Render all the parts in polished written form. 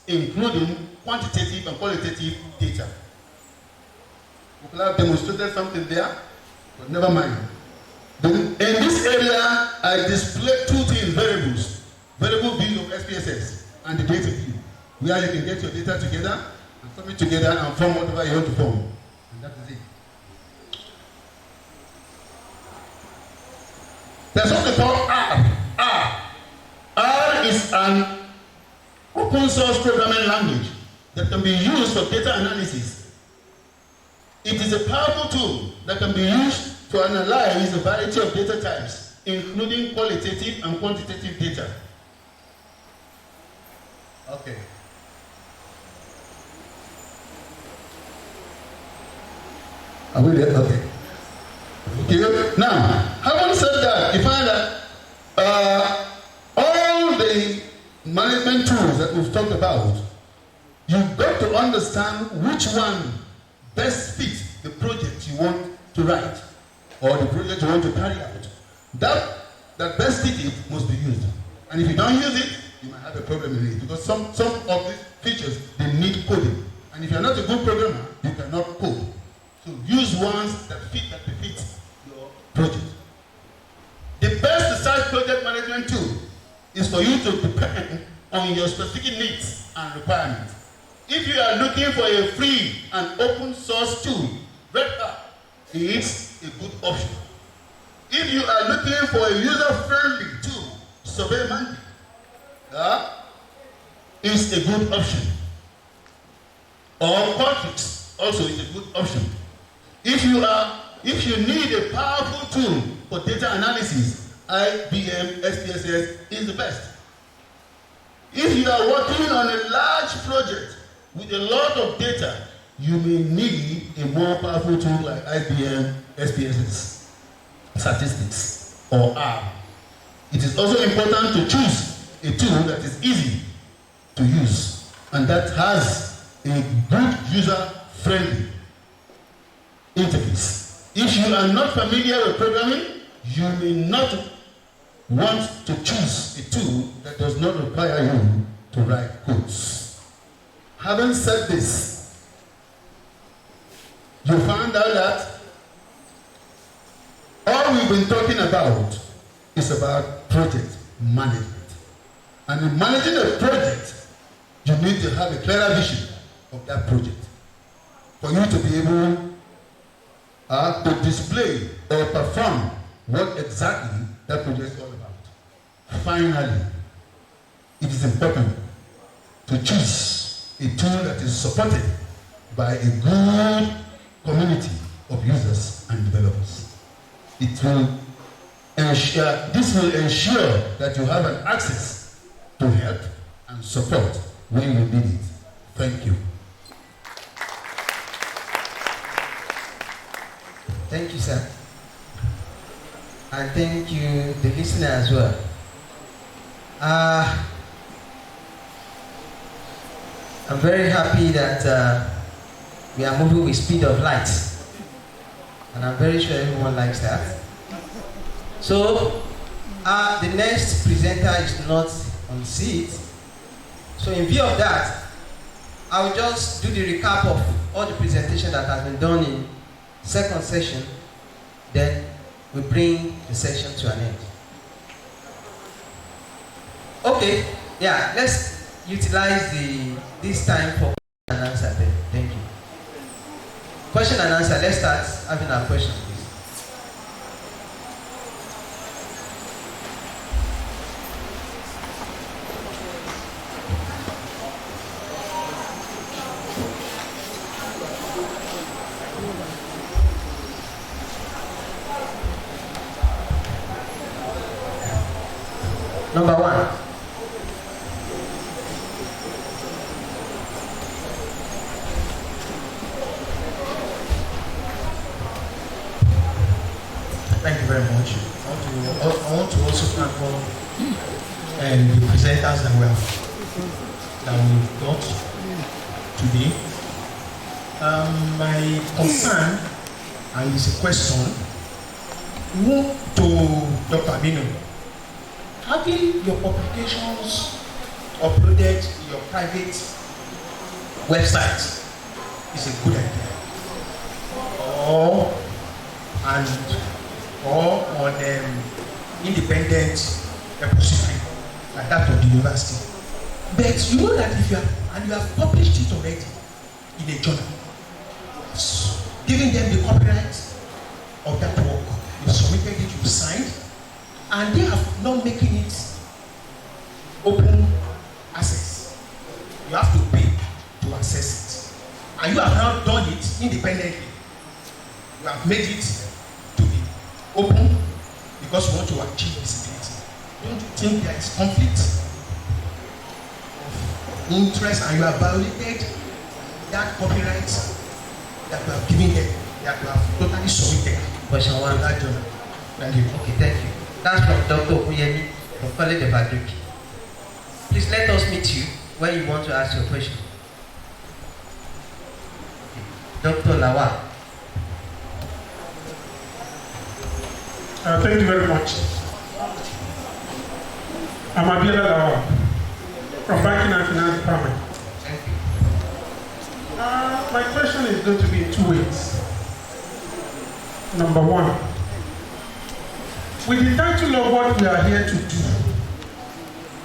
including quantitative and qualitative data. We could have demonstrated something there, but never mind. In this area, I display two things, variables. Variable view of SPSS and the data view, where you can get your data together and sum it together and form whatever you want to form. And that is it. There's something called R. R is an open source programming language that can be used for data analysis. It is a powerful tool that can be used to analyze a variety of data types, including qualitative and quantitative data. Okay. Are we there? Okay. Okay. Now, having said that, you find that all the management tools that we've talked about, you've got to understand which one best fits the project you want to write or the project you want to carry out. That best fit it must be used. And if you don't use it, you might have a problem in it, because some of these features, they need coding. And if you're not a good programmer, you cannot code. So use ones that fit your project. The best research project management tool is for you to depend on your specific needs and requirements. If you are looking for a free and open source tool, Red Hat is a good option. If you are looking for a user-friendly tool, SurveyMonkey is a good option. Or Qualtrics also is a good option. If you need a powerful tool for data analysis, IBM SPSS is the best. If you are working on a large project with a lot of data, you may need a more powerful tool like IBM SPSS, statistics, or R. It is also important to choose a tool that is easy to use and that has a good user-friendly interface. If you are not familiar with programming, you may not want to choose a tool that does not require you to write codes. Having said this, you find out that all we've been talking about is about project management. And in managing a project, you need to have a clearer vision of that project for you to be able to display or perform what exactly that project is all about. Finally, it is important to choose a tool that is supported by a good community of users and developers. This will ensure that you have an access to help and support when you need it. Thank you. Thank you, sir. And thank you, the listener, as well. I'm very happy that we are moving with speed of light. And I'm very sure everyone likes that. So, the next presenter is not on seat. So in view of that, I will just do the recap of all the presentation that has been done in second session, then we bring the session to an end. Okay, yeah, let's utilize this time for question and answer then. Thank you. Question and answer, let's start having our questions, please. Number one. Thank you very much. I want to also thank all the presenters that we've got today. My concern, and it's a question, to Dr. Aminu. Having your publications uploaded your private website is a good idea. Or on independent repository like that of the university. But you know that if you have published it already in a journal, giving them the copyright of that work, you submitted it, you signed, and they are not making it open access. You have to pay to access it. And you have not done it independently. You have made it to be open because you want to achieve visibility. Don't you think there is conflict of interest and you have violated that copyright that you have given them, that you have totally submitted? Question one. That journal. Thank you. Okay, thank you. That's from Dr. Okuyemi from College of Agric. Please let us meet you when you want to ask your question. Okay. Dr. Lawal. Thank you very much. I'm Abiola Lawal from Banking and Finance Department. Thank you. My question is going to be in two ways. Number one, with the title of what we are here to do,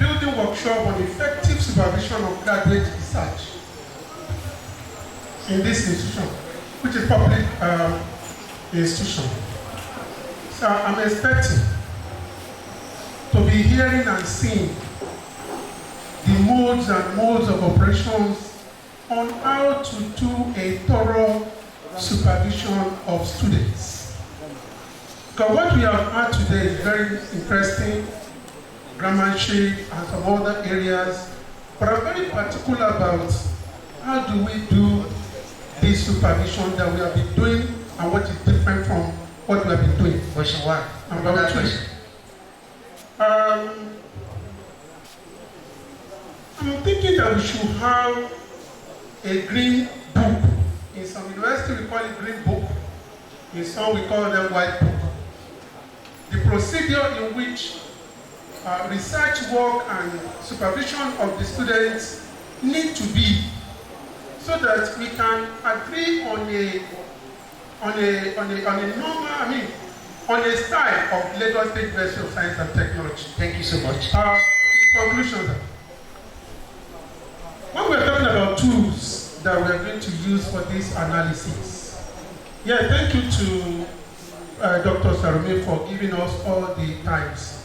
building workshop on effective supervision of graduate research in this institution, which is public institution. So I'm expecting to be hearing and seeing the modes and modes of operations on how to do a thorough supervision of students. Because what we have had today is very interesting, grammarship and some other areas, but I'm very particular about how do we do this supervision that we have been doing and what is different from what we have been doing. Question one. Number two. I'm thinking that we should have a green book. In some universities we call it green book. In some we call them white book. The procedure in which research work and supervision of the students need to be, so that we can agree on a style of Lagos State University of Science and Technology. Thank you so much. Conclusion. When we're talking about tools that we're going to use for this analysis, yeah, thank you to Dr. Sarome for giving us all the times.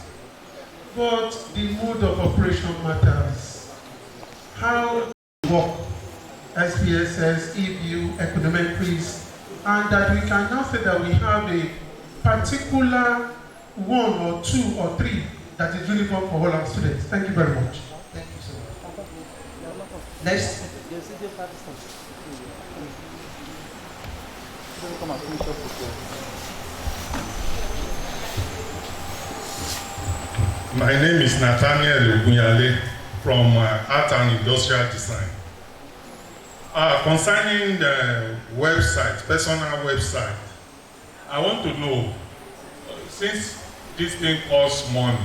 But the mode of operation matters. How to work, SPSS, EBU, econometrics, and that we can now say that we have a particular one or two or three that is uniform for all our students. Thank you very much. Thank you so much. Next. My name is Nathaniel Ogunyale from Art and Industrial Design. Concerning the website, personal website, I want to know, since this thing costs money,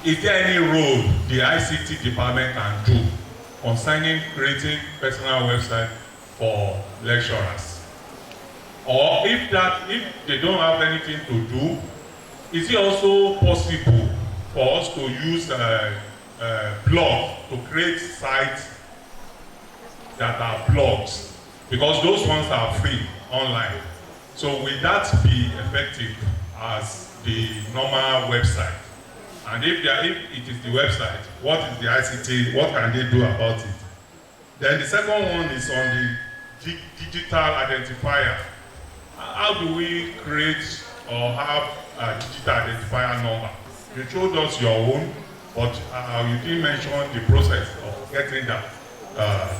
is there any role the ICT department can do concerning creating personal website for lecturers? Or if they don't have anything to do, is it also possible for us to use blog to create sites that are blogs? Because those ones are free online. So will that be effective as the normal website? And if it is the website, what is the ICT, what can they do about it? Then the second one is on the digital identifier. How do we create or have a digital identifier number? You showed us your own, but you didn't mention the process of getting that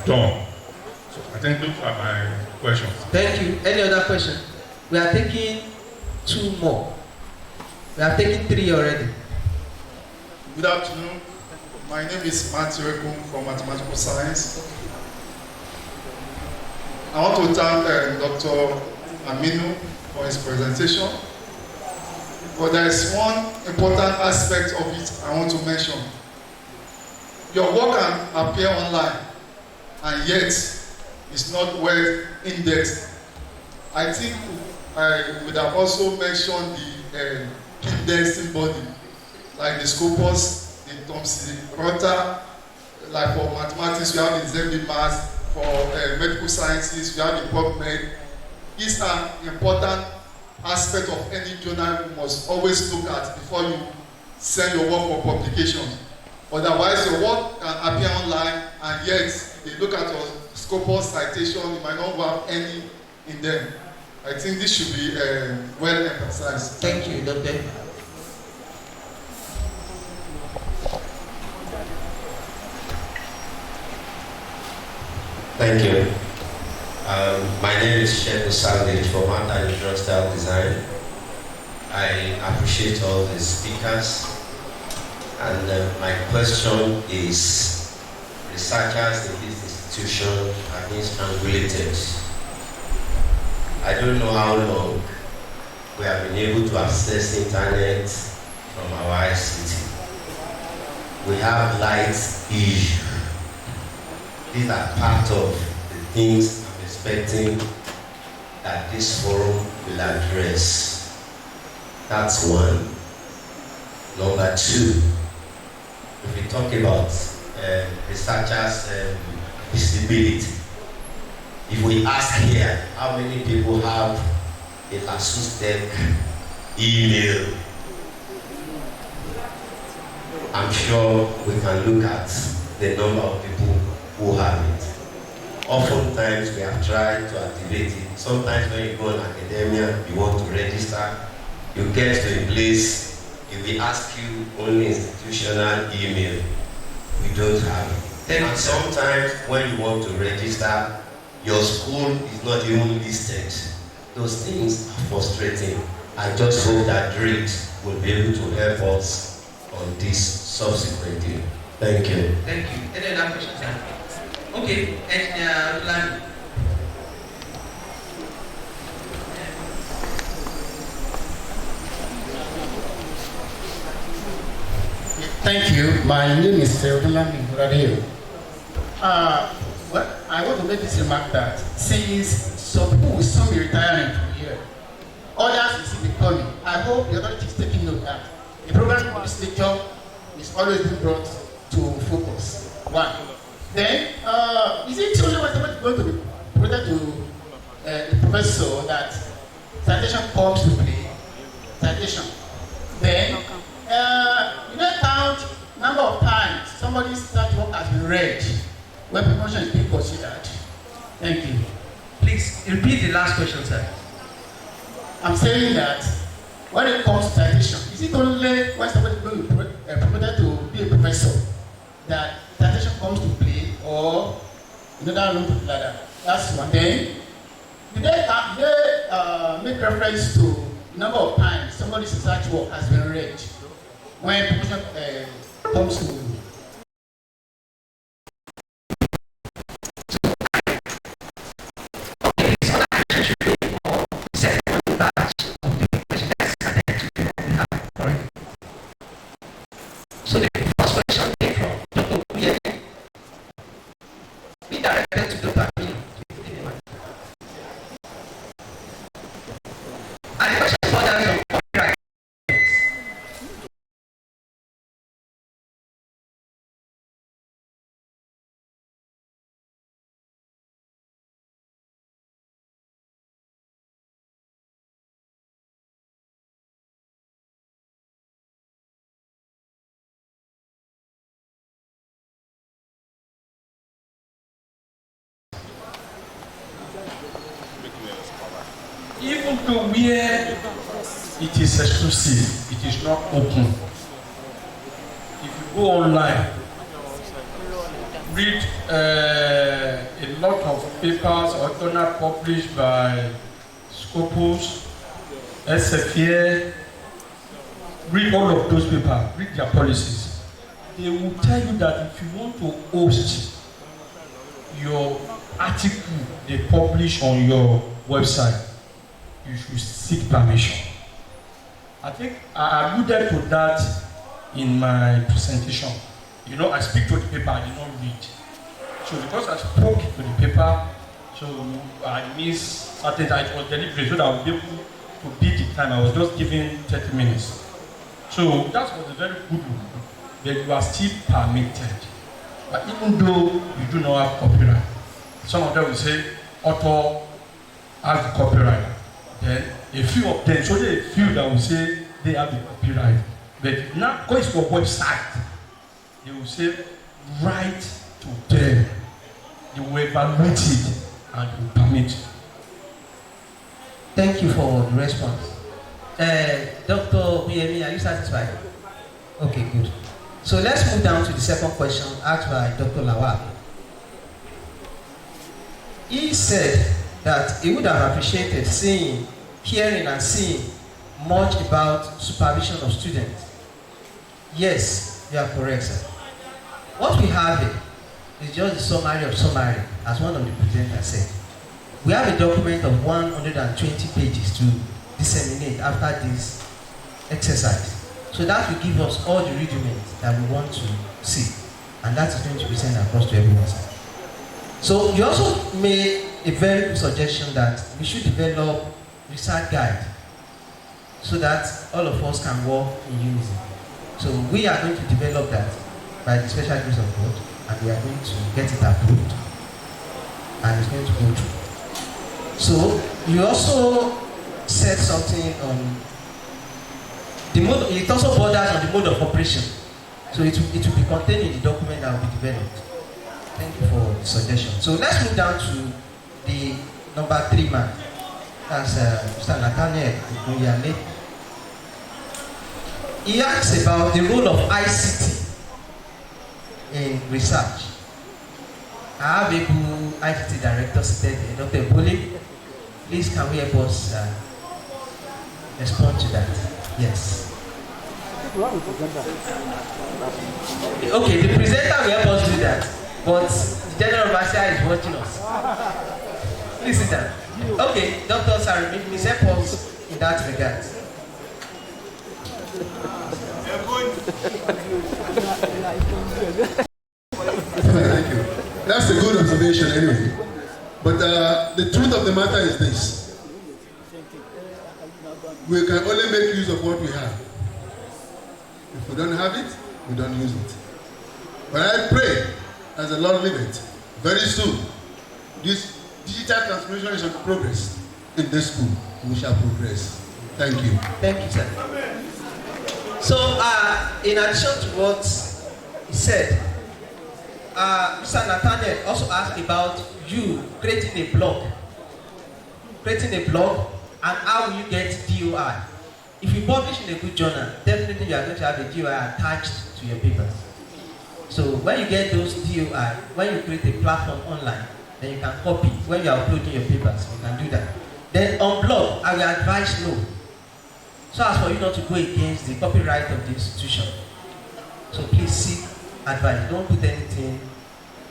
done. So I think those are my questions. Thank you. Any other question? We are taking two more. We have taken three already. Good afternoon. My name is Matthew Ekum from Mathematical Science. I want to thank Dr. Aminu for his presentation. But there is one important aspect of it I want to mention. your work can appear online and yet it's not well indexed. I think I would have also mentioned the indexing body, like the Scopus, the Thomson Reuters. Like for mathematics, we have the ZB Maths. For medical sciences, we have the PubMed. These are important aspects of any journal you must always look at before you send your work for publication. Otherwise, your work can appear online, and yet, if you look at your Scopus citation, you might not have any in them. I think this should be well emphasized. Thank you, Doctor. Thank you. My name is Shehu Salvage from Art and Industrial Design. I appreciate all the speakers. And my question is, researchers in this institution are being strangulated. I don't know how long we have been able to access internet from our ICT. We have light issue. These are part of the things I'm expecting that this forum will address. That's one. Number two, if we talk about researchers' visibility, if we ask here how many people have a Lasustech email, I'm sure we can look at the number of people who have it. Oftentimes we have tried to activate it. Sometimes when you go in academia, you want to register, you get to a place, if we ask you only institutional email, we don't have it. And sometimes when you want to register, your school is not even listed. Those things are frustrating. I just hope that DRIT will be able to help us on this subsequently. Thank you. Thank you. Any other questions? Okay, and plan. Thank you. My name is Theodolami Muradio. Well, I want to make this remark that since some people will soon be retiring from here, others will still be coming. I hope the authority is taking note that a program of this nature is always being brought to focus. One. Then, is it only when somebody is going to be promoted to the professor that citation comes to play? Citation. Then, you don't count number of times somebody's start work has been read when promotion is being considered. Thank you. Please repeat the last question, sir. I'm saying that when it comes to citation, is it only when somebody is going to be promoted to be a professor that citation comes to play, or another room to ladder? That's one thing. Do they make reference to the number of times somebody's research work has been read when promotion comes to? So the first question came from Dr. Kuye. Be directed to Dr. Kuye. And the question borders on copyright. Even to where it is exclusive, it is not open. If you go online, read a lot of papers or journal published by Scopus, SFA, read all of those papers, read their policies. They will tell you that if you want to host your article they publish on your website, you should seek permission. I think I alluded to that in my presentation. You know, I speak to the paper, I did not read. So because I spoke to the paper, so I missed certain time. It was deliberate so that I would be able to beat the time. I was just given 30 minutes. So that was a very good rule, that you are still permitted. But even though you do not have copyright, some of them will say author has the copyright. Then a few of them, so there are a few that will say they have the copyright. But now go to your website, they will say write to them. They will evaluate it and will permit. Thank you for the response. Dr. Uyemi, are you satisfied? Okay, good. So let's move down to the second question asked by Dr. Lawal. He said that he would have appreciated hearing and seeing much about supervision of students. Yes, you are correct, sir. What we have here is just the summary of summary, as one of the presenters said. We have a document of 120 pages to disseminate after this exercise. So that will give us all the rudiments that we want to see. And that is going to be sent across to everyone. So you also made a very good suggestion that we should develop research guide so that all of us can work in unison. So we are going to develop that by the special grace of God, and we are going to get it approved, and it's going to go through. So you also said something on the mode. It also borders on the mode of operation. So it will be contained in the document that will be developed. Thank you for the suggestion. So let's move down to the number 3 man. That's Mr. Nathaniel Nguyale. He asks about the role of ICT in research. I have a ICT director seated here, Dr. Boli. Please, can we help us respond to that? Yes. Okay, the presenter will help us do that, but the general overseer is watching us. Please sit down. Okay, Dr. Sarah, please help us in that regard. Thank you. That's a good observation anyway. But the truth of the matter is this. We can only make use of what we have. If we don't have it, we don't use it. But I pray, as the Lord liveth, very soon, this digital transformation is in progress in this school. We shall progress. Thank you. Thank you, sir. So, in addition to what he said, Mr. Nathaniel also asked about you creating a blog, and how will you get DOI? If you publish in a good journal, definitely you are going to have a DOI attached to your papers. So when you get those DOI, when you create a platform online, then you can copy. When you are uploading your papers, you can do that. Then on blog, I will advise no. So as for you not to go against the copyright of the institution. So please seek advice. Don't put anything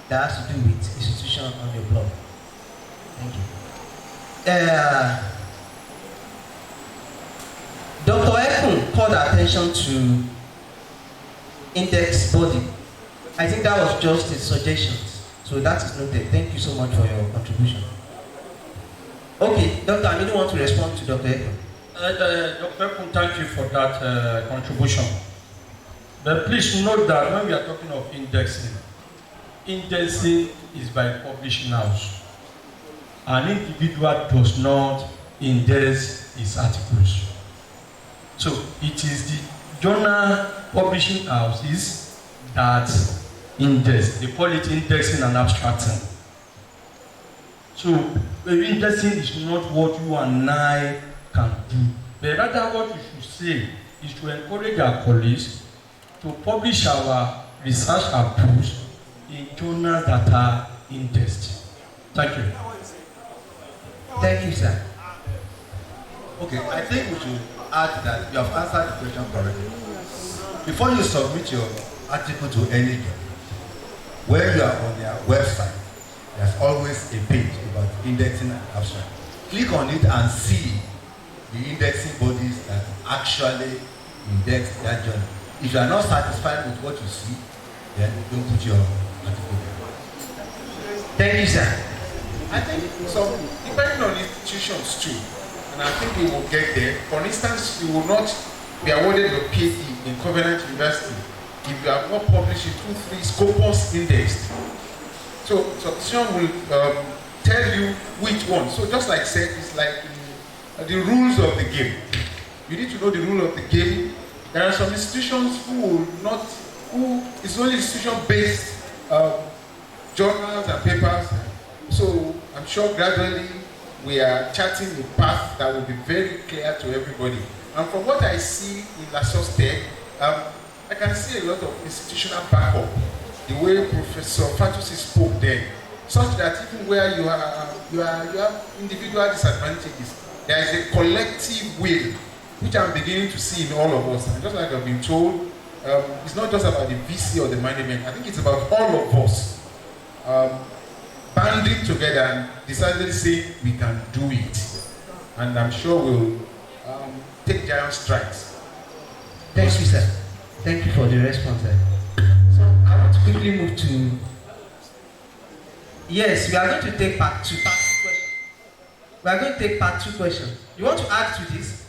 that has to do with institution on your blog. Thank you. Dr. Ekun called attention to index body. I think that was just his suggestions. So that is noted. Thank you so much for your contribution. Okay, Dr. Aminu want to respond to Dr. Ekun. Dr. Ekun, thank you for that contribution. But please note that when we are talking of indexing, indexing is by publishing house. An individual does not index his articles. So it is the journal publishing houses that index. They call it indexing and abstracting. So indexing is not what you and I can do. But rather what you should say is to encourage our colleagues to publish our research outputs in journals that are indexed. Thank you. Thank you, sir. Okay, I think we should add that you have answered the question correctly. Before you submit your article to any journal, when you are on their website, there's always a page about indexing and abstract. Click on it and see the indexing bodies that actually index that journal. If you are not satisfied with what you see, then don't put your article there. Thank you, sir. I think so, depending on institutions too, and I think we will get there. For instance, you will not be awarded your PhD in Covenant University if you have not published in 2-3 Scopus indexed. So institution will tell you which one. So just like said, it's like the rules of the game. You need to know the rule of the game. There are some institutions who it's only institution-based journals and papers. So I'm sure gradually we are charting a path that will be very clear to everybody. And from what I see in Lasustech, I can see a lot of institutional backup. The way Professor Fatusi spoke then, such that even where you have individual disadvantages, there is a collective will, which I'm beginning to see in all of us. And just like I've been told, it's not just about the VC or the management. I think it's about all of us banding together and deciding to say we can do it. And I'm sure we'll take giant strides. Thank you, sir. Thank you for the response, sir. So I want to quickly move to. Yes, we are going to take part 2 questions. We are going to take part 2 questions. You want to add to this?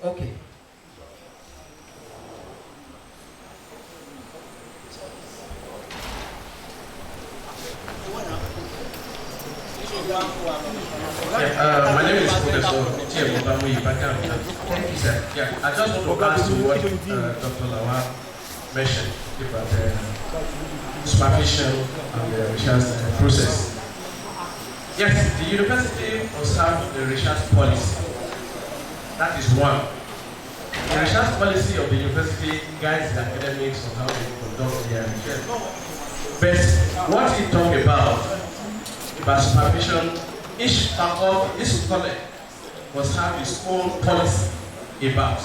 Okay. My name is Professor Thank you, sir. Yeah, I just want to ask you what Dr. Lawal mentioned about supervision and the research process. Yes, the university must have the research policy. That is one. The research policy of the university guides the academics on how they conduct their research. But what we talk about supervision, each faculty, each college must have its own policy about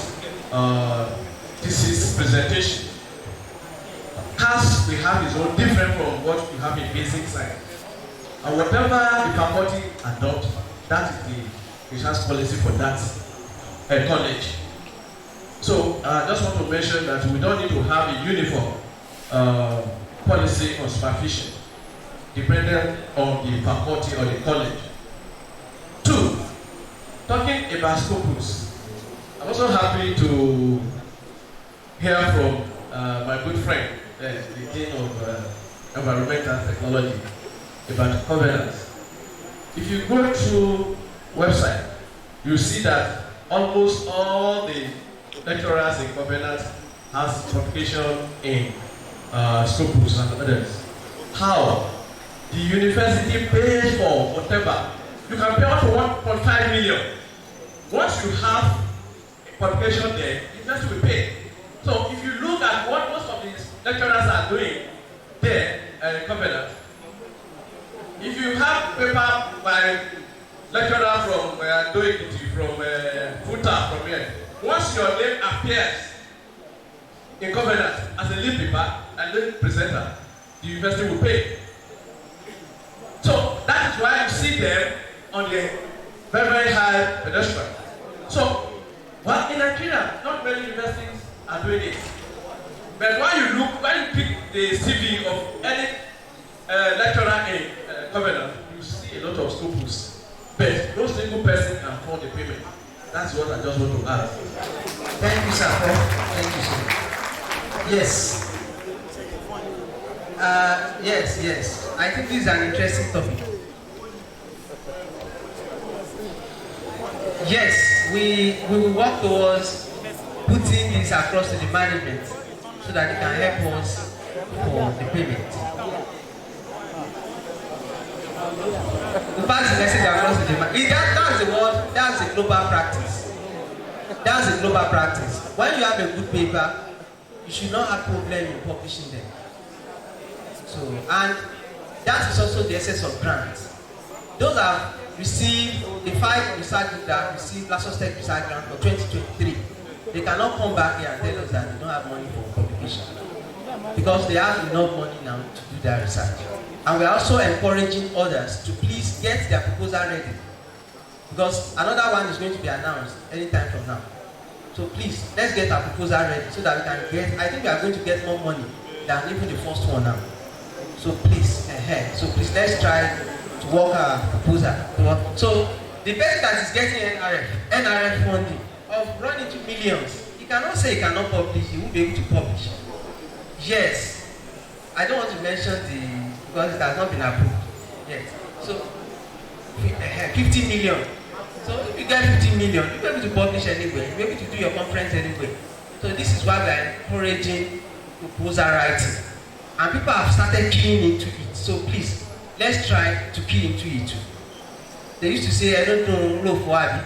thesis presentation. CAS will have its own different from what you have in basic science. And whatever the faculty adopt, that is the research policy for that college. So I just want to mention that we don't need to have a uniform policy on supervision, dependent on the faculty or the college. 2, talking about Scopus, I'm also happy to hear from my good friend, the Dean of Environmental Technology, about covenants. If you go through website, you see that almost all the lecturers in covenants has publication in Scopus and others. How? The university pays for whatever. You can pay up to 1.5 million. Once you have a publication there, the university will pay. So if you look at what most of these lecturers are doing there in covenant, if you have paper by lecturer from Doikiti, from Futa, from here, once your name appears in covenant as a lead paper and lead presenter, the university will pay. So that is why you see them on the very, very high pedestal. So, well, in Nigeria, not many universities are doing it. But when you pick the CV of any lecturer in Covenant, you see a lot of Scopus. But no single person can afford the payment. That's what I just want to add. Thank you, sir. Thank you, sir. Yes. Yes. I think this is an interesting topic. Yes, we will work towards putting this across to the management so that they can help us for the payment. We pass the message across to the management. That's the word, that's a global practice. That's a global practice. When you have a good paper, you should not have problem in publishing them. So, and that is also the essence of grants. Those have received the 5 research groups that have received Lasustech research grant for 2023. They cannot come back here and tell us that they don't have money for publication because they have enough money now to do their research. And we are also encouraging others to please get their proposal ready because another one is going to be announced anytime from now. So please, let's get our proposal ready so that we can get, I think we are going to get more money than even the first one now. So please, let's try to work our proposal. So the person that is getting NRF funding of running to millions, he cannot say he cannot publish, he won't be able to publish. Yes, I don't want to mention because it has not been approved yet. So 50 million. So if you get 50 million, you'll be able to publish anywhere, you'll be able to do your conference anywhere. So this is why we are encouraging proposal writing. And people have started keying into it. So please, let's try to key into it too. They used to say, I don't know for Abi.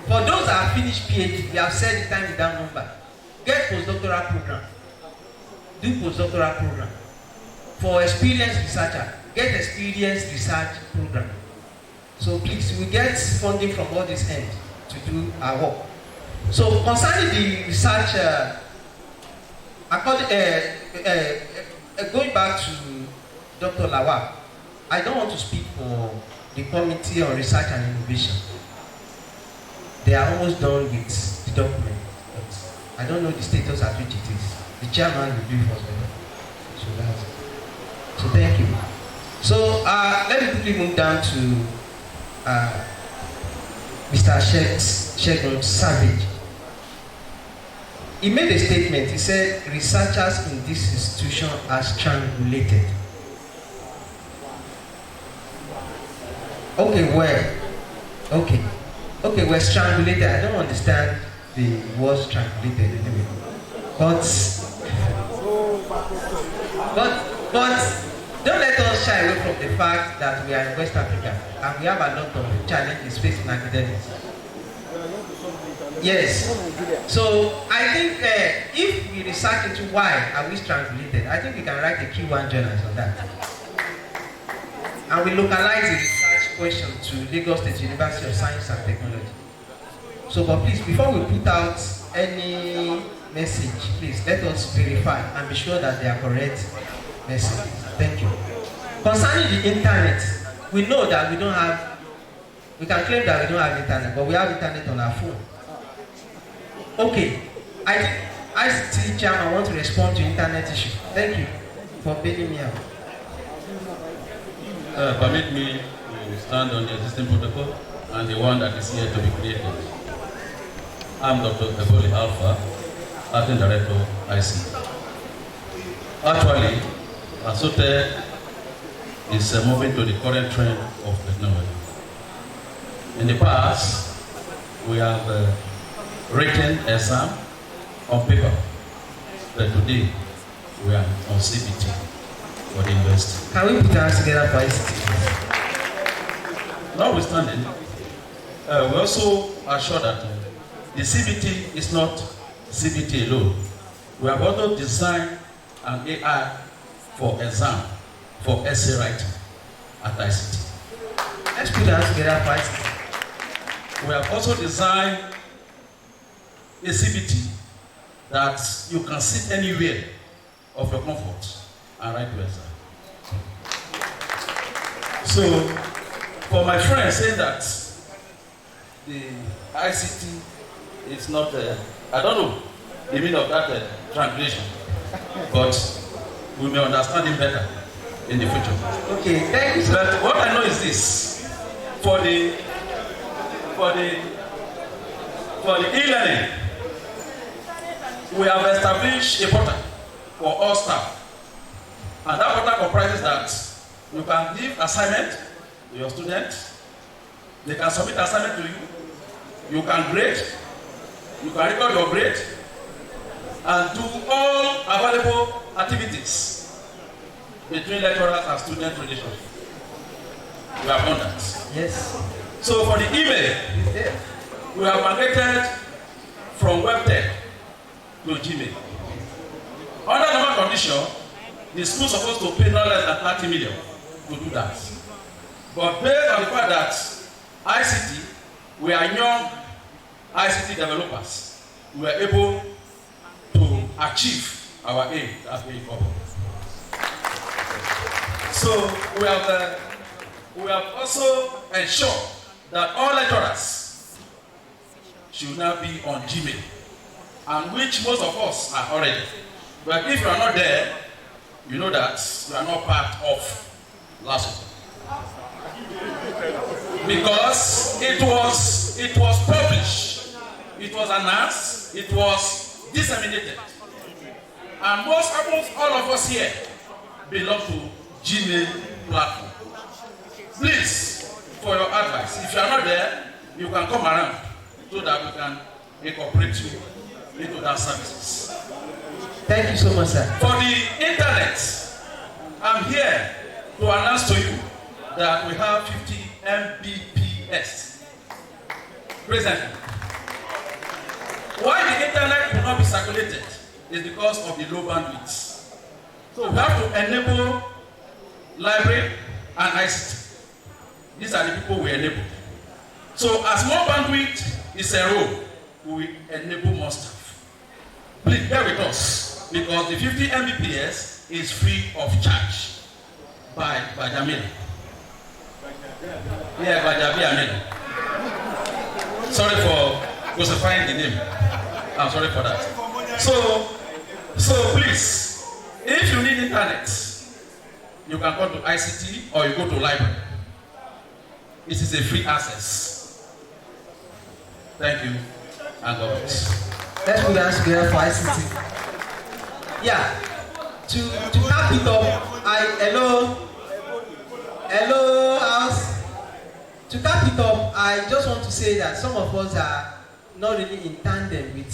For those that have finished PhD, we have said the time without number. Get postdoctoral program. Do postdoctoral program. For experienced researcher, get experienced research program. So please, we get funding from all these ends to do our work. So concerning the research, going back to Dr. Lawal, I don't want to speak for the Committee on Research and Innovation. They are almost done with the document, but I don't know the status at which it is. The chairman will do it for me. So thank you. So let me quickly move down to Mr. Shegun Savage. He made a statement. He said researchers in this institution are strangulated. Okay, we're strangulated. I don't understand the word strangulated anyway. But don't let us shy away from the fact that we are in West Africa and we have a lot of challenges facing academics. Yes. So I think if we research into why are we strangulated, I think we can write a Q1 journal on that. And we localize the research question to Lagos State University of Science and Technology. So, but please, before we put out any message, please let us verify and be sure that they are correct messages. Thank you. Concerning the internet, we know that we can claim that we don't have internet, but we have internet on our phone. Okay, I think ICT chairman want to respond to internet issue. Thank you for bailing me out. Permit me to stand on the existing protocol and the one that is here to be created. I'm Dr. Eboli Alpha, Acting Director, ICT. Actually, Lasustech is moving to the current trend of technology. In the past, we have written exam on paper, but today we are on CBT for the university. Can we put our hands together for ICT? Notwithstanding, we also are sure that the CBT is not CBT alone. We have also designed an AI for exam, for essay writing at ICT. Let's put our hands together for ICT. We have also designed a CBT that you can sit anywhere of your comfort and write your exam. So, for my friend saying that the ICT is not, I don't know the meaning of that translation, but we may understand it better in the future. Okay, thank you. But what I know is this: for the e-learning, we have established a portal for all staff, and that portal comprises that you can give assignment to your students, they can submit assignment to you, you can grade, you can record your grade, and do all available activities between lecturers and student relations. We have done that. Yes. So for the email, we have migrated from WebTech to Gmail. Under normal condition, the school is supposed to pay no less than 30 million to do that. But based on the fact that ICT, we are young ICT developers, we are able to achieve our aim as we cover. So we have also ensured that all lecturers should now be on Gmail, and which most of us are already. But if you are not there, you know that you are not part of Lasustech. Because it was published, it was announced, it was disseminated. And almost all of us here belong to Gmail platform. Please, for your advice, if you are not there, you can come around so that we can incorporate you into that services. Thank you so much, sir. For the internet, I'm here to announce to you that we have 50 Mbps presently. Why the internet will not be circulated is because of the low bandwidth. So we have to enable library and ICT. These are the people we enable. So as more bandwidth is enrolled, we will enable more staff. Please bear with us, because the 50 Mbps is free of charge by Jamila. Yeah, by Jamila. Sorry for crucifying the name. I'm sorry for that. So please, if you need internet, you can go to ICT or you go to library. It is a free access. Thank you, and God bless. Let's put our hands together for ICT. Yeah, to cap it up, hello house. To cap it up, I just want to say that some of us are not really in tandem with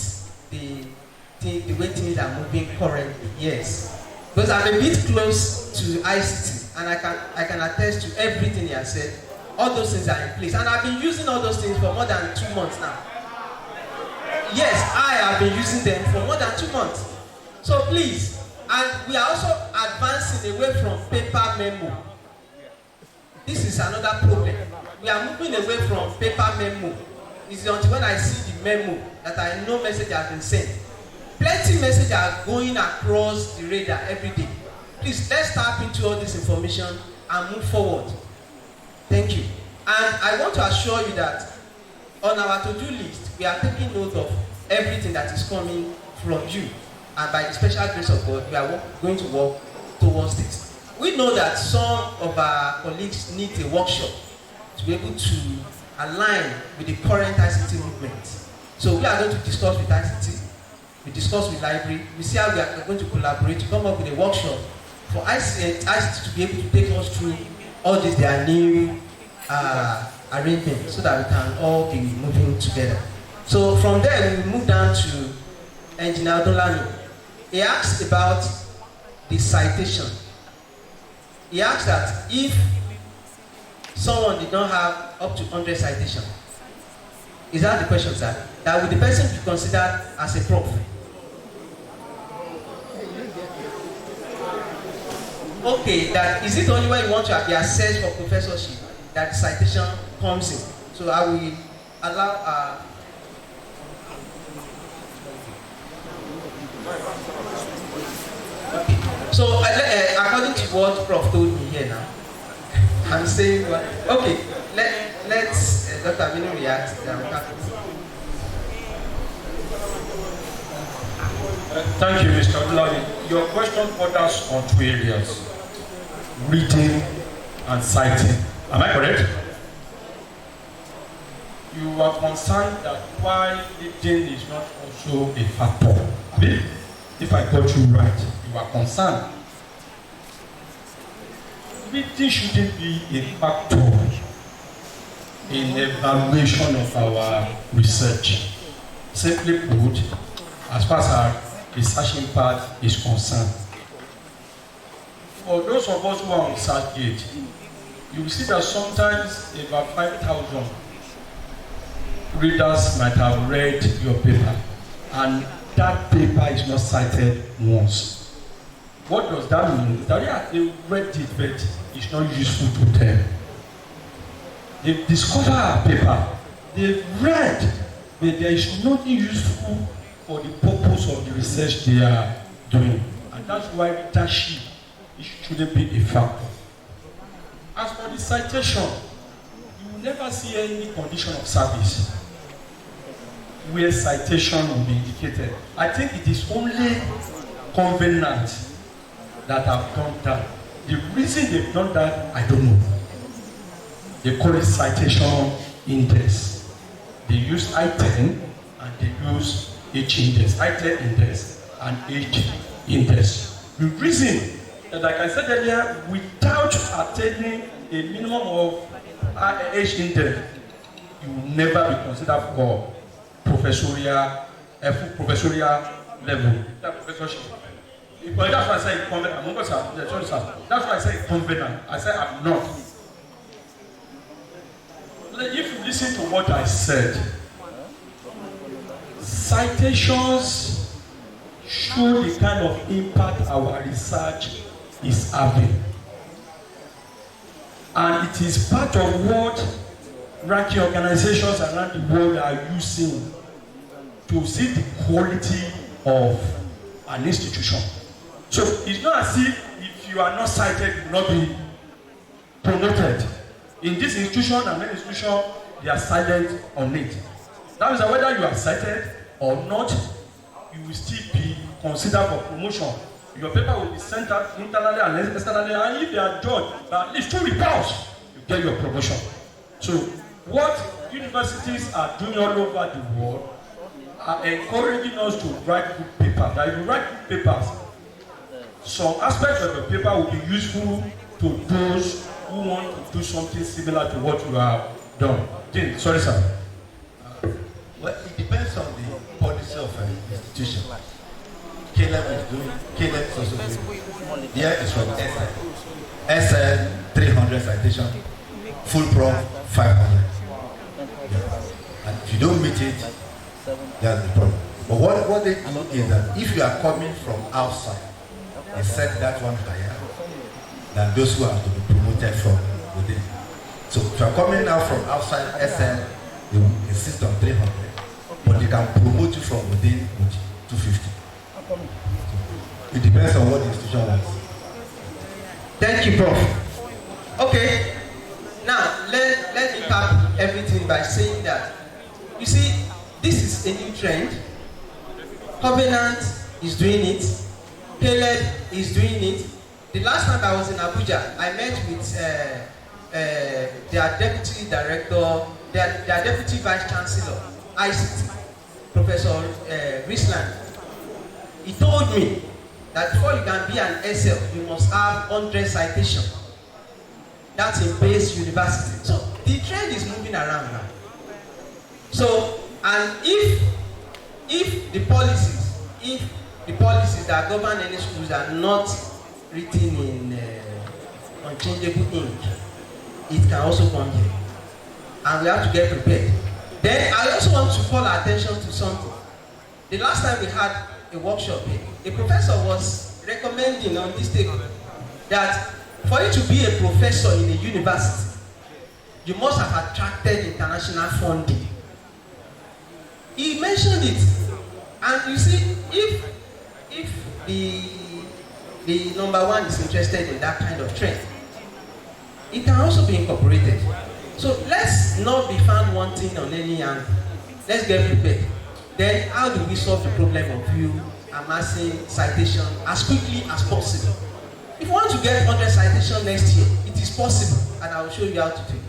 the way things are moving currently. Yes, because I'm a bit close to ICT, and I can attest to everything he has said. All those things are in place, and I've been using all those things for more than 2 months now. Yes, I have been using them for more than 2 months. So please, and we are also advancing away from paper memo. This is another problem. We are moving away from paper memo. It's until when I see the memo that I know message has been sent. Plenty messages are going across the radar every day. Please, let's tap into all this information and move forward. Thank you. And I want to assure you that on our to-do list, we are taking note of everything that is coming from you. And by the special grace of God, we are going to work towards this. We know that some of our colleagues need a workshop to be able to align with the current ICT movement. So we are going to discuss with ICT, we discuss with library, we see how we are going to collaborate to come up with a workshop for ICT to be able to take us through all these their new arrangements so that we can all be moving together. So from there, we will move down to Engineer Dolani. He asked about the citation. He asked that if someone did not have up to 100 citations, is that the question, sir? That would the person be considered as a prof? Okay, that is it only when you want to be assessed for professorship that the citation comes in? So I will allow okay. So according to what Prof told me here now, I'm saying what? Okay, let's Dr. Aminu react. Thank you, Mr. Abdullahi. Your question borders on 2 areas: reading and citing. Am I correct? You are concerned that why reading is not also a factor. If I got you right, you are concerned. Reading shouldn't be a factor in evaluation of our research. Simply put, as far as our researching part is concerned. For those of us who are on researchgate, you will see that sometimes about 5,000 readers might have read your paper, and that paper is not cited once. What does that mean? That they read it, but it's not useful to them. They've discovered a paper, they've read, but there is nothing useful for the purpose of the research they are doing. And that's why readership shouldn't be a factor. As for the citation, you will never see any condition of service where citation will be indicated. I think it is only covenants that have done that. The reason they've done that, I don't know. They call it citation index. They use I-10 and they use H index, I-10 index and H index. The reason that, like I said earlier, without attaining a minimum of H index, you will never be considered for professorial, full professorial level. That professorship. But that's why I say covenant. I'm not sorry, sir. That's why I say covenant. I say I'm not. If you listen to what I said, citations show the kind of impact our research is having. And it is part of what ranking organizations around the world are using to see the quality of an institution. So it's not as if you are not cited, you will not be promoted. In this institution and that institution, they are silent on it. That means that whether you are cited or not, you will still be considered for promotion. Your paper will be sent out internally and externally, and if they are judged, at least 2 reports, you get your promotion. So what universities are doing all over the world are encouraging us to write good papers. That if you write good papers, some aspects of your paper will be useful to those who want to do something similar to what you have done. James, sorry, sir. Well, it depends on the policy of an institution. KLM is doing, KLM is also doing. Here is from SL 300 citation, full prof 500. Yeah. And if you don't meet it, that's the problem. But what they do is that if you are coming from outside, they set that one higher than those who have to be promoted from within. So if you are coming now from outside SL, they will insist on 300, but they can promote you from within with 250. So it depends on what the institution wants. Thank you, Prof. Okay, now let me cap everything by saying that, you see, this is a new trend. Covenant is doing it. Caleb is doing it. The last time I was in Abuja, I met with their deputy director, their deputy vice chancellor, ICT, Professor Risland. He told me that before you can be an SL, you must have 100 citations. That's in base university. So the trend is moving around now. So, and if the policies that govern any schools are not written in unchangeable ink, it can also come here. And we have to get prepared. Then I also want to call attention to something. The last time we had a workshop here, a professor was recommending on this table that for you to be a professor in a university, you must have attracted international funding. He mentioned it, and you see, if the number one is interested in that kind of trend, it can also be incorporated. So let's not be found wanting on any angle. Let's get prepared. Then how do we solve the problem of you amassing citation as quickly as possible? If you want to get 100 citations next year, it is possible, and I will show you how to do it.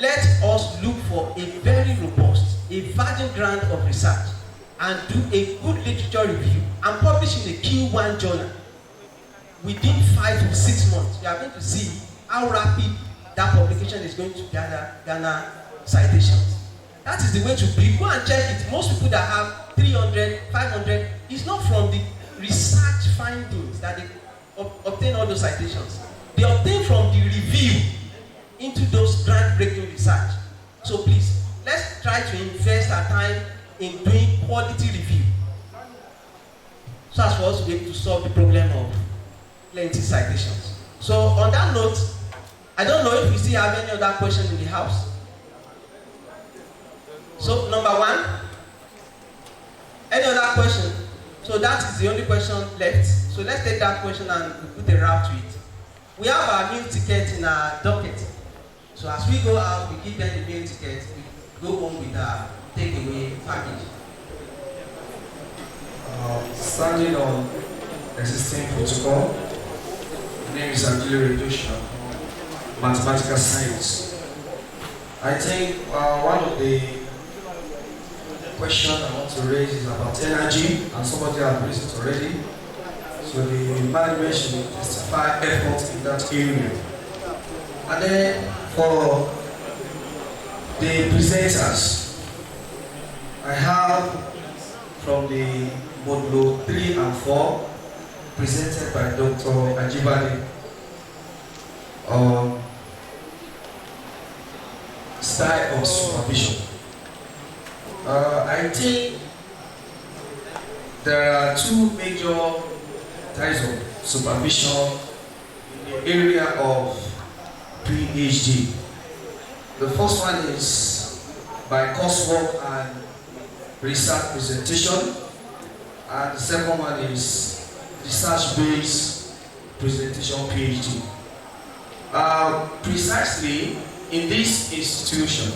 Let us look for a very robust, a virgin ground of research, and do a good literature review and publish in a Q1 journal. Within 5 to 6 months, you are going to see how rapid that publication is going to garner citations. That is the way to be. Go and check it. Most people that have 300, 500, it's not from the research findings that they obtain all those citations. They obtain from the review into those groundbreaking research. So please, let's try to invest our time in doing quality review, so as for us to be able to solve the problem of plenty citations. So on that note, I don't know if we still have any other question in the house. So number one, any other question? So that is the only question left. So let's take that question and we put a wrap to it. We have our meal ticket in our docket. So as we go out, we give them the meal ticket. We go home with our takeaway package. Standing on existing protocol, my name is Angelo Redusha, mathematical science. I think one of the questions I want to raise is about energy, and somebody has raised it already. So the management should intensify efforts in that area. And then for the presenters, I have from the modulo 3 and 4 presented by Dr. Ajibade. Style of supervision. I think there are two major types of supervision in the area of PhD. The first one is by coursework and research presentation, and the second one is research-based presentation PhD. Precisely in this institution,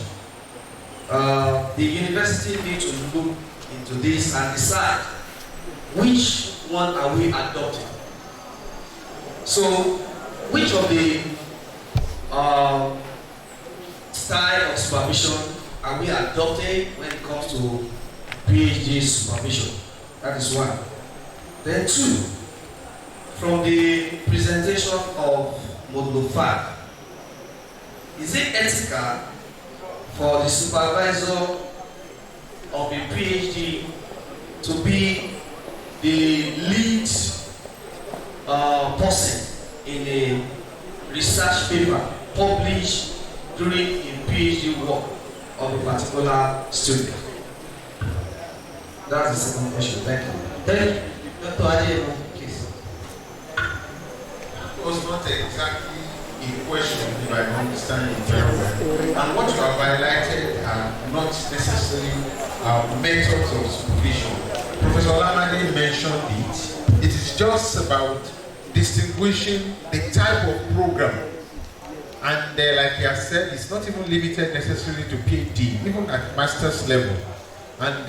the university needs to look into this and decide which one are we adopting. So, which of the style of supervision are we adopting when it comes to PhD supervision? That is one. Then two, from the presentation of Modulo 5, is it ethical for the supervisor of a PhD to be the lead person in a research paper published during a PhD work of a particular student? That's the second question. Thank you. Thank you. Dr. Adeyemo, please. It was not exactly a question, if I understand it very well. And what you have highlighted are not necessarily methods of supervision. Professor Lamade mentioned it. It is just about distinguishing the type of program. And like he has said, it's not even limited necessarily to PhD, even at master's level. And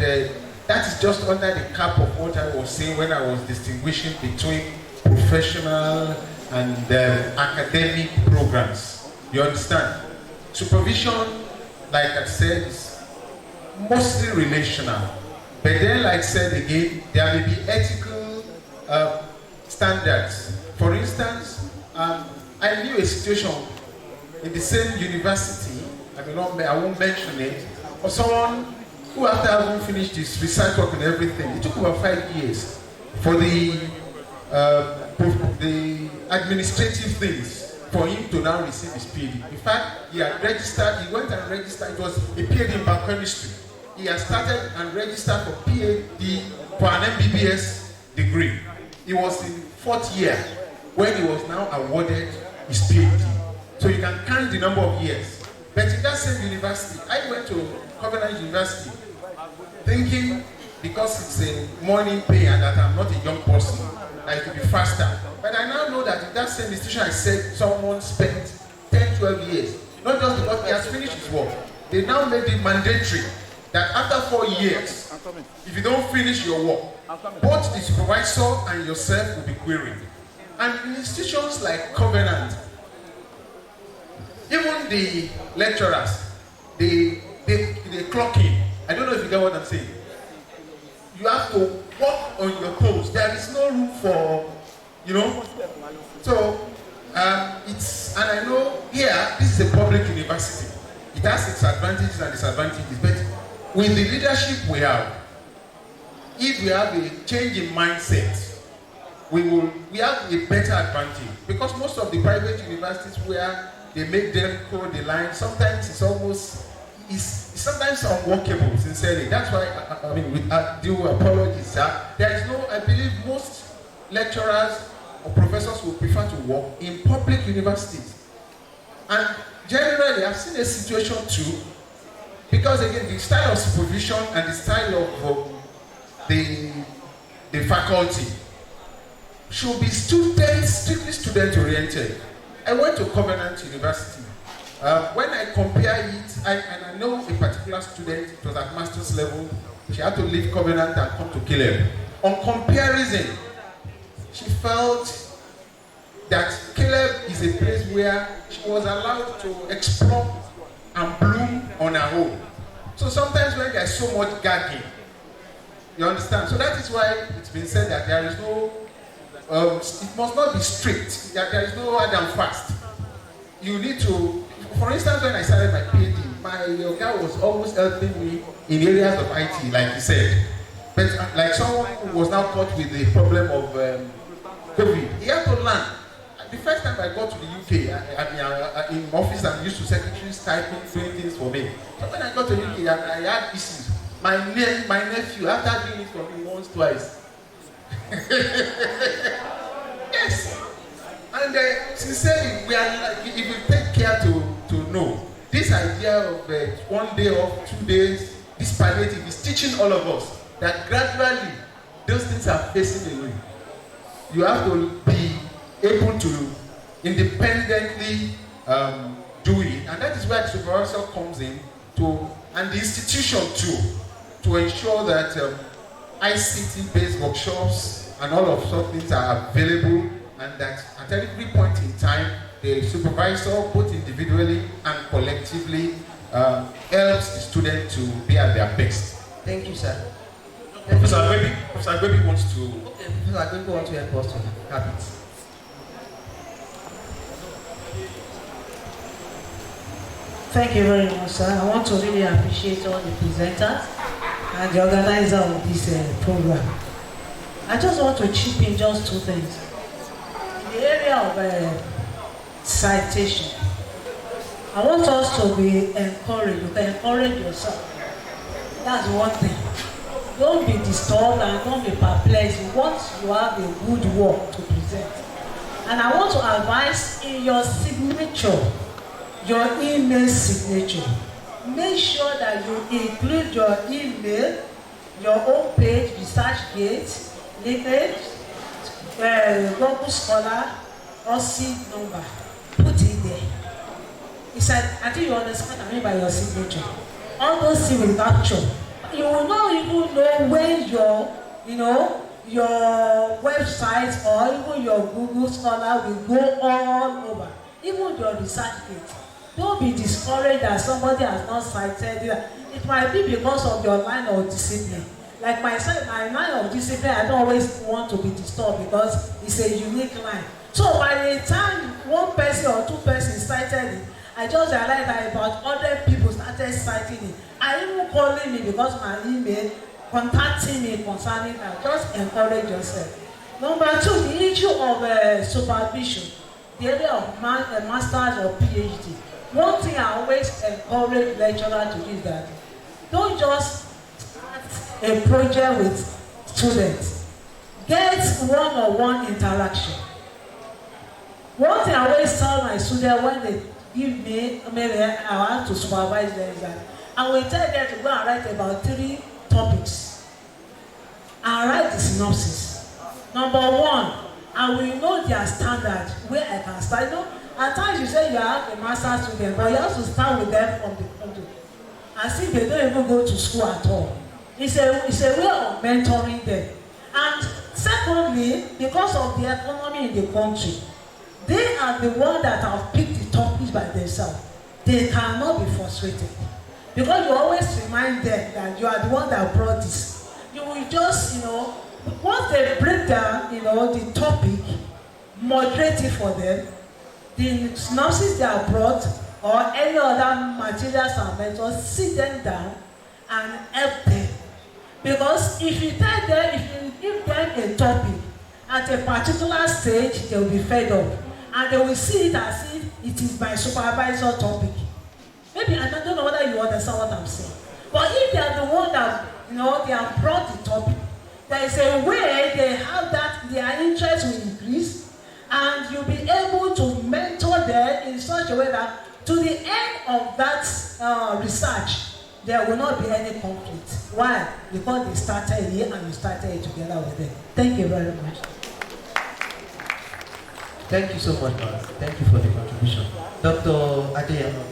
that is just under the cap of what I was saying when I was distinguishing between professional and academic programs. You understand? Supervision, like I said, is mostly relational. But then, like I said again, there may be ethical standards. For instance, I knew a situation in the same university, I won't mention it, for someone who, after having finished his research work and everything, it took about 5 years for the administrative things for him to now receive his PhD. In fact, he had registered, he went and registered, it was a PhD in biochemistry. He had started and registered for PhD, for an MBBS degree. He was in 4th year when he was now awarded his PhD. So you can count the number of years. But in that same university, I went to Covenant University thinking, because it's a morning pay and that I'm not a young person, that it will be faster. But I now know that in that same institution, I said someone spent 10, 12 years. Not just because he has finished his work. They now made it mandatory that after 4 years, if you don't finish your work, both the supervisor and yourself will be queried. And in institutions like Covenant, even the lecturers, they clock in. I don't know if you get what I'm saying. You have to work on your toes. There is no room for, So, and I know here, this is a public university. It has its advantages and disadvantages, but with the leadership we have, if we have a change in mindset, we have a better advantage. Because most of the private universities where they make them code the line, sometimes it's sometimes unworkable, sincerely. That's why, I do apologies. There is no, I believe most lecturers or professors will prefer to work in public universities. And generally, I've seen a situation too, because again, the style of supervision and the style of the faculty should be strictly student-oriented. I went to Covenant University. When I compare it, and I know a particular student, it was at master's level, she had to leave Covenant and come to Caleb. on comparison, she felt that Caleb is a place where she was allowed to explore and bloom on her own. So sometimes when there's so much gagging, you understand? So that is why it's been said that there is no, it must not be strict, that there is no hard and fast. You need to, for instance, when I started my PhD, my guy was always helping me in areas of IT, like you said. But like someone who was now caught with the problem of COVID, he had to learn. The first time I got to the UK, in office, I'm used to secretaries typing, doing things for me. So when I got to the UK, I had issues. My nephew, after doing it for me once, twice. Yes. And sincerely, we are like, if you take care to know, this idea of 1 day off, 2 days, this palliative is teaching all of us that gradually those things are facing away. You have to be able to independently do it, and that is where the supervisor comes in and the institution too, to ensure that ICT-based workshops and all of such things are available, and that at every point in time, the supervisor, both individually and collectively, helps the student to be at their best. Thank you, sir. Professor Agbebi wants to. Okay, Professor Agbebi wants to help us to have it. Thank you very much, sir. I want to really appreciate all the presenters and the organizer of this program. I just want to chip in just 2 things. In the area of citation, I want us to be encouraged. You can encourage yourself. That's one thing. Don't be disturbed and don't be perplexed once you have a good work to present. And I want to advise in your signature, your email signature, make sure that you include your email, your home page, ResearchGate, linkage, Google Scholar, or seed number. Put it there. It's like, I think you understand what I mean by your signature. All those things will capture. You will not even know when your website or even your Google Scholar will go all over. Even your ResearchGate. Don't be discouraged that somebody has not cited it. It might be because of your line of discipline. Like myself, my line of discipline, I don't always want to be disturbed because it's a unique line. So by the time 1 person or 2 persons cited it, I just realized that about 100 people started citing it. I even calling me because my email, contacting me concerning that. Just encourage yourself. Number 2, the issue of supervision, the area of master's or PhD. One thing I always encourage lecturers to do is that don't just start a project with students. Get one-on-one interaction. One thing I always tell my students when they give me, maybe I want to supervise them, is that I will tell them to go and write about 3 topics. And write the synopsis. Number 1, I will know their standard where I can start. You know, at times you say you have a master's student, but you have to start with them from the country. As if they don't even go to school at all. It's a way of mentoring them. And secondly, because of the economy in the country, they are the ones that have picked the topics by themselves. They cannot be frustrated. Because you always remind them that you are the one that brought this. You will just, once they break down, the topic, moderate it for them, the synopsis they are brought, or any other materials and methods, sit them down and help them. Because if you tell them, if you give them a topic, at a particular stage, they will be fed up. And they will see it as if it is my supervisor topic. Maybe I don't know whether you understand what I'm saying. But if they are the one that, they have brought the topic, there is a way they have that, their interest will increase, and you'll be able to mentor them in such a way that to the end of that research, there will not be any conflict. Why? Because they started here and you started it together with them. Thank you very much. Thank you so much, man. Thank you for the contribution. Dr. Adeyemo,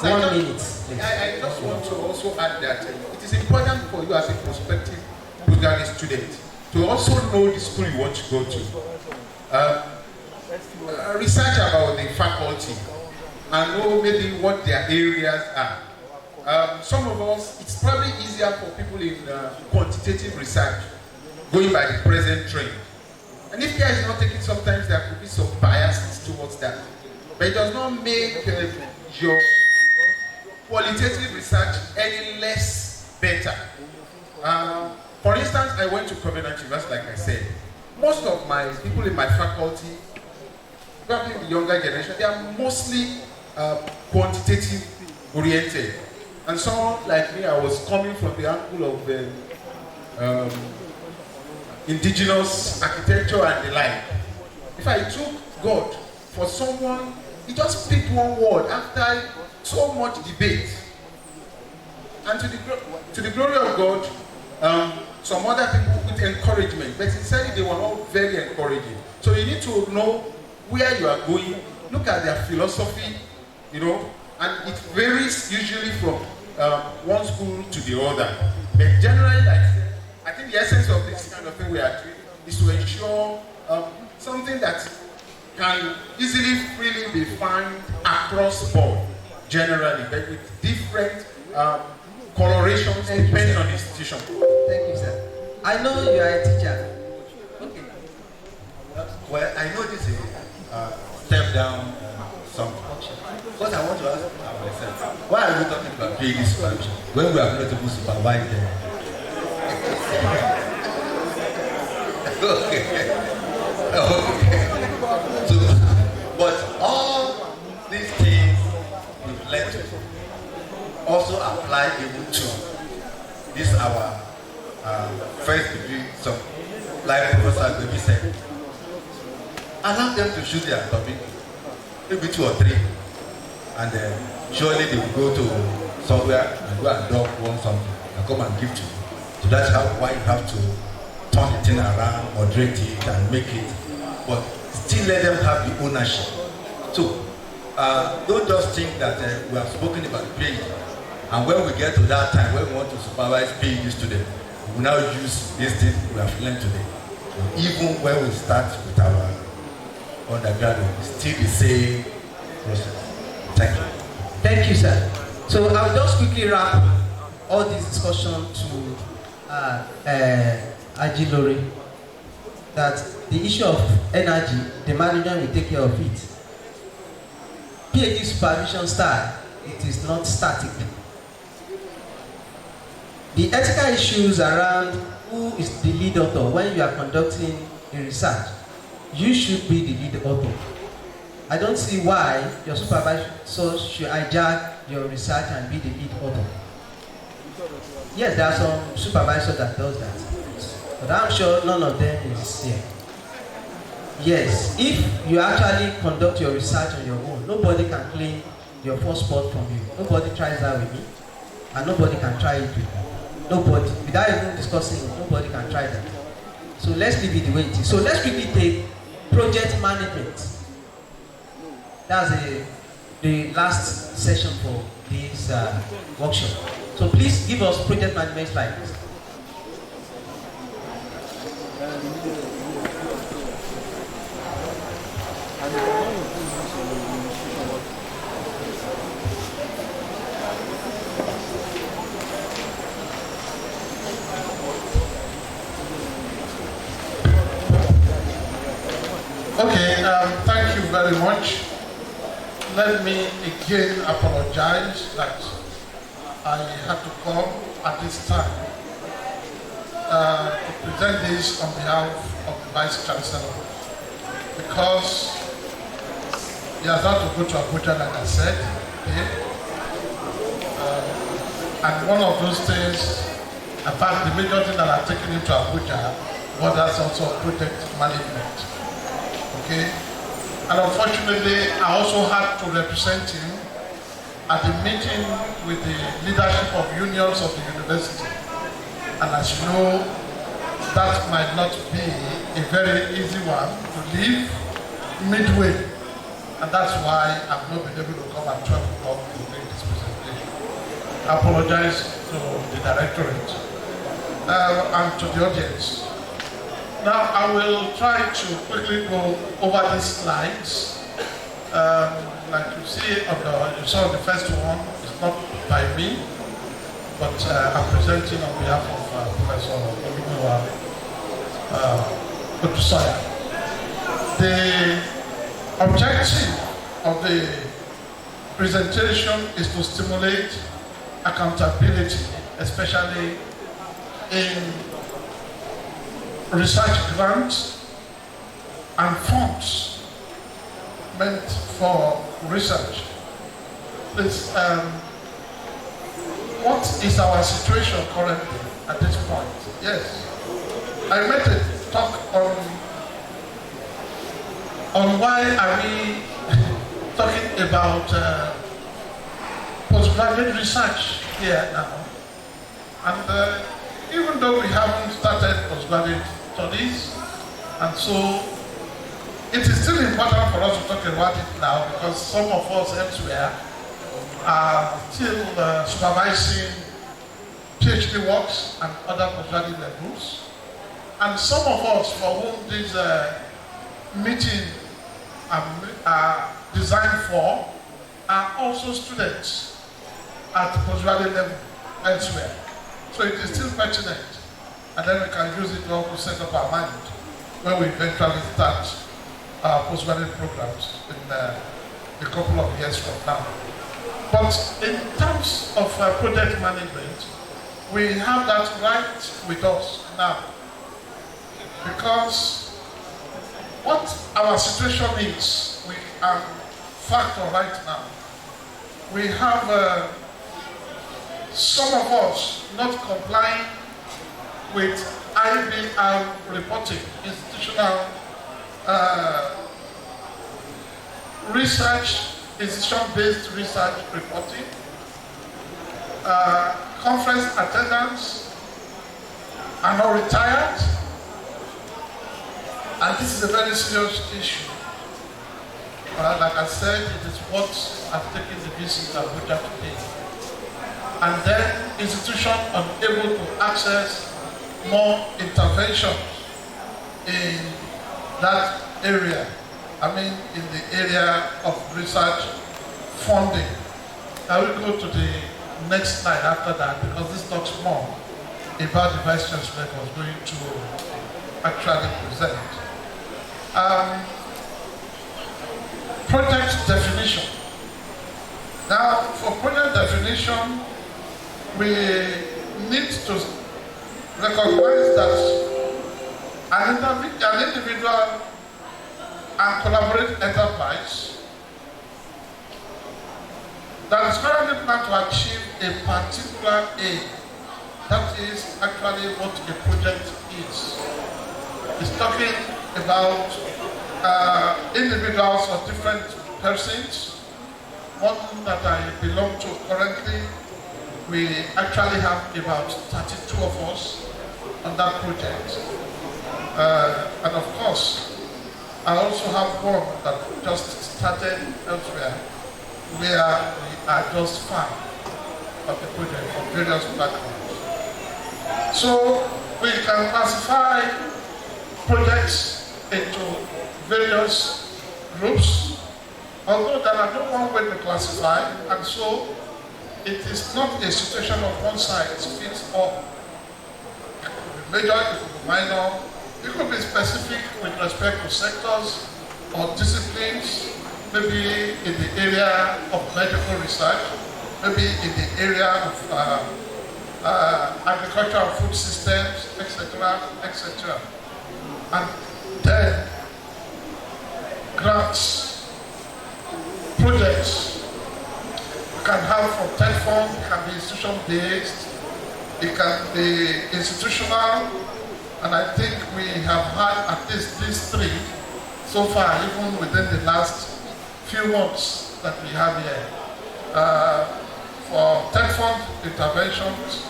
1 minute, please. I just want to also add that it is important for you as a prospective postgraduate student to also know the school you want to go to. Research about the faculty and know maybe what their areas are. Some of us, it's probably easier for people in quantitative research, going by the present trend. And if care is not taken, sometimes there could be some biases towards that. But it does not make your qualitative research any less better. For instance, I went to Covenant University, like I said. Most of my people in my faculty, probably the younger generation, they are mostly quantitative oriented. And someone like me, I was coming from the angle of indigenous architecture and the like. If I took God for someone, he just picked one word after so much debate. And to the glory of God, some other people with encouragement, but sincerely they were not very encouraging. So you need to know where you are going, look at their philosophy, you know, and it varies usually from one school to the other. But generally, like I think the essence of this kind of thing we are doing is to ensure something that can easily, freely be found across board, generally, but with different colorations depending on the institution. Thank you, sir. I know you are a teacher. Okay. Well, I know this is a step down something. But I want to ask myself, why are we talking about PhD supervision when we have not able to supervise them? Okay. So, but all these things we've learned also apply even to this our first degree, so like Professor Baby said, allow them to choose their topic, maybe 2 or 3, and surely they will go to somewhere and go and drop one something and come and give to you. So that's why you have to turn the thing around, moderate it, and make it, but still let them have the ownership. So don't just think that we have spoken about PhD, and when we get to that time when we want to supervise PhD students, we will now use these things we have learned today. Even when we start with our undergraduate, it's still the same process. Thank you. Thank you, sir. So I'll just quickly wrap all this discussion to Ajilori, that the issue of energy, the management will take care of it. PhD supervision style, it is not static. The ethical issues around who is the lead author when you are conducting a research, you should be the lead author. I don't see why your supervisor should hijack your research and be the lead author. Yes, there are some supervisors that does that, but I'm sure none of them is here. Yes, if you actually conduct your research on your own, nobody can claim your first spot from you. Nobody tries that with me, and nobody can try it with me. Nobody, without even discussing it, nobody can try that. So let's leave it the way it is. So let's quickly take project management. That's the last session for this workshop. So please give us project management slides. Okay, thank you very much. Let me again apologize that I had to come at this time to present this on behalf of the Vice Chancellor, because he has had to go to Abuja, like I said, okay? And one of those things, in fact, the major thing that I've taken him to Abuja was also project management. Okay? And unfortunately, I also had to represent him at a meeting with the leadership of unions of the university. And as you know, that might not be a very easy one to leave midway. And that's why I've not been able to come at 12 o'clock to make this presentation. I apologize to the directorate and to the audience. Now I will try to quickly go over these slides. Like you see, you saw the first one. It's not by me, but I'm presenting on behalf of Professor Otusaya. The objective of the presentation is to stimulate accountability, especially in research grants and funds meant for research. Please, what is our situation currently at this point? Yes, I made a talk on why are we talking about postgraduate research here now. And even though we haven't started postgraduate studies, and so it is still important for us to talk about it now because some of us elsewhere are still supervising PhD works and other postgraduate levels. And some of us for whom this meeting are designed for are also students at postgraduate level elsewhere. So it is still pertinent, and then we can use it to also set up our mind when we eventually start our postgraduate programs in a couple of years from now. But in terms of project management, we have that right with us now, because what our situation is, we are factor right now. We have some of us not complying with IBR reporting, institutional research, institution-based research reporting, conference attendance are not retired, and this is a very serious issue. Like I said, it is what I've taken the visit to Abuja today. And then institutions unable to access more intervention in that area. I mean, in the area of research funding. I will go to the next slide after that because this talks more about the Vice Chancellor was going to actually present. Project definition. Now, for project definition, we need to recognize that an individual and collaborative enterprise that is currently planned to achieve a particular aim. That is actually what a project is. It's talking about individuals or different persons. One that I belong to currently, we actually have about 32 of us on that project. And of course, I also have one that just started elsewhere, where we are just 5 of the project from various backgrounds. So we can classify projects into various groups, although there are no one way to classify, and so it is not a situation of one size fits all. It could be major, it could be minor, it could be specific with respect to sectors or disciplines, maybe in the area of medical research, maybe in the area of agriculture and food systems, etc., etc. And then grants, projects, you can have from Tetfund, it can be institution-based, it can be institutional, and I think we have had at least these 3 so far, even within the last few months that we have here. For Tetfund interventions,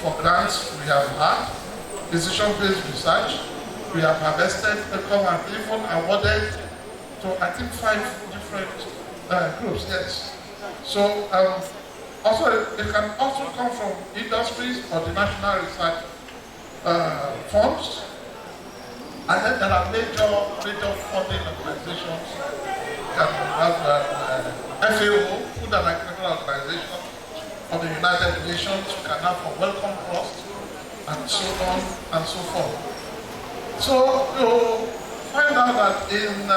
for grants, we have had decision-based research. We have harvested income and even awarded to, I think, 5 different groups, yes. So, also, it can also come from industries or the national research funds. And then there are major funding organizations. You can have FAO, Food and Agricultural Organization of the United Nations. You can have a Welcome Trust, and so on and so forth. So you find out that in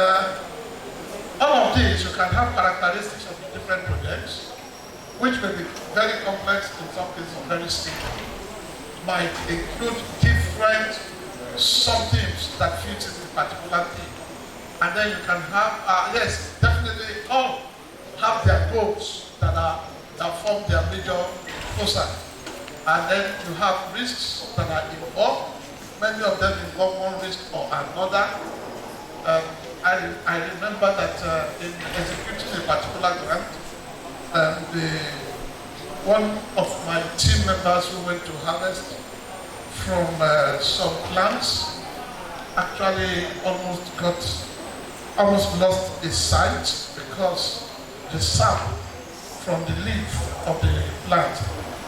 all of these, you can have characteristics of the different projects, which may be very complex, in some cases very simple. Might include different sub-themes that fit in a particular theme. And then you can have, yes, definitely all have their goals that form their major foci. And then you have risks that are involved. Many of them involve one risk or another. I remember that in executing a particular grant, one of my team members who went to harvest from some plants actually almost lost his sight because the sap from the leaf of the plant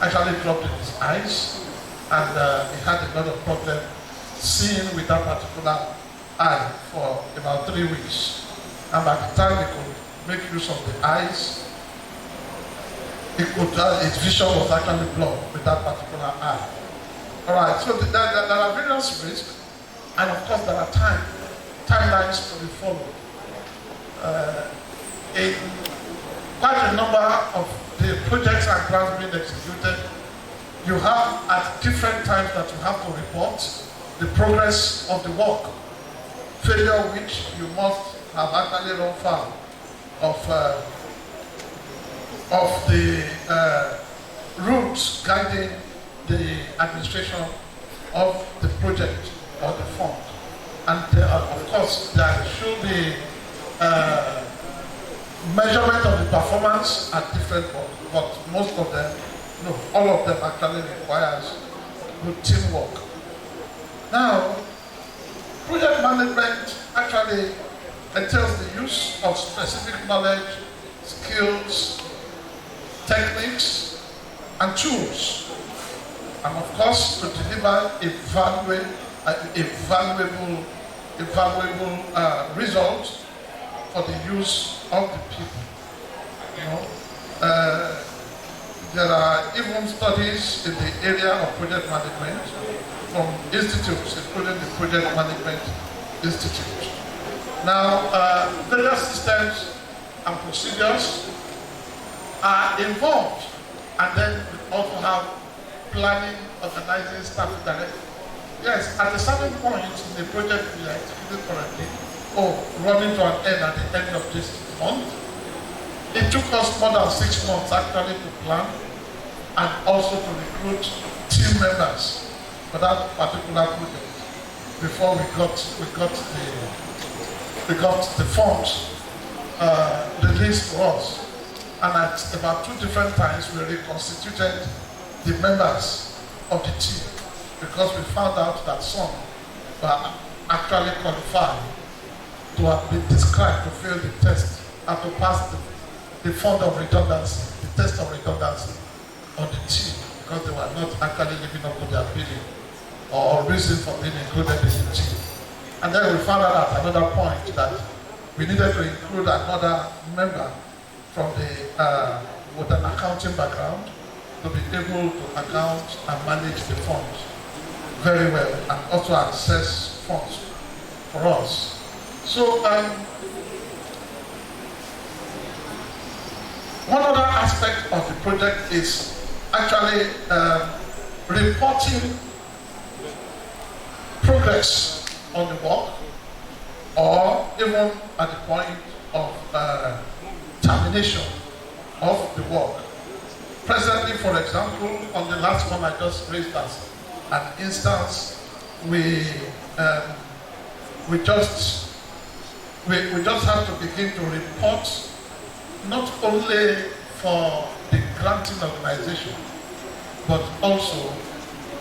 actually dropped in his eyes, and he had a lot of problem seeing with that particular eye for about 3 weeks. And by the time he could make use of the eyes, his vision was actually blurred with that particular eye. All right, so there are various risks, and of course there are timelines to be followed. In quite a number of the projects and grants being executed, you have at different times that you have to report the progress of the work, failure which you must have actually run foul of the rules guiding the administration of the project or the fund. And of course, there should be measurement of the performance at different points, but most of them, no, all of them actually requires good teamwork. Now, project management actually entails the use of specific knowledge, skills, techniques, and tools, and of course to deliver a valuable result for the use of the people. You know, there are even studies in the area of project management from institutes, including the Project Management Institute. Now, various systems and procedures are involved, and then we also have planning, organizing, staff direction. Yes, at a certain point in the project we are executing currently, running to an end at the end of this month, it took us more than 6 months actually to plan and also to recruit team members for that particular project before we got the funds released to us. And at about 2 different times we reconstituted the members of the team because we found out that some were actually qualified to have been described to fail the test and to pass the fund of redundancy, the test of redundancy on the team because they were not actually living up to their billing or reason for being included in the team. And then we found out at another point that we needed to include another member from the with an accounting background to be able to account and manage the funds very well and also access funds for us. So one other aspect of the project is actually reporting progress on the work or even at the point of termination of the work. Presently, for example, on the last one I just raised as an instance, we just have to begin to report not only for the granting organization, but also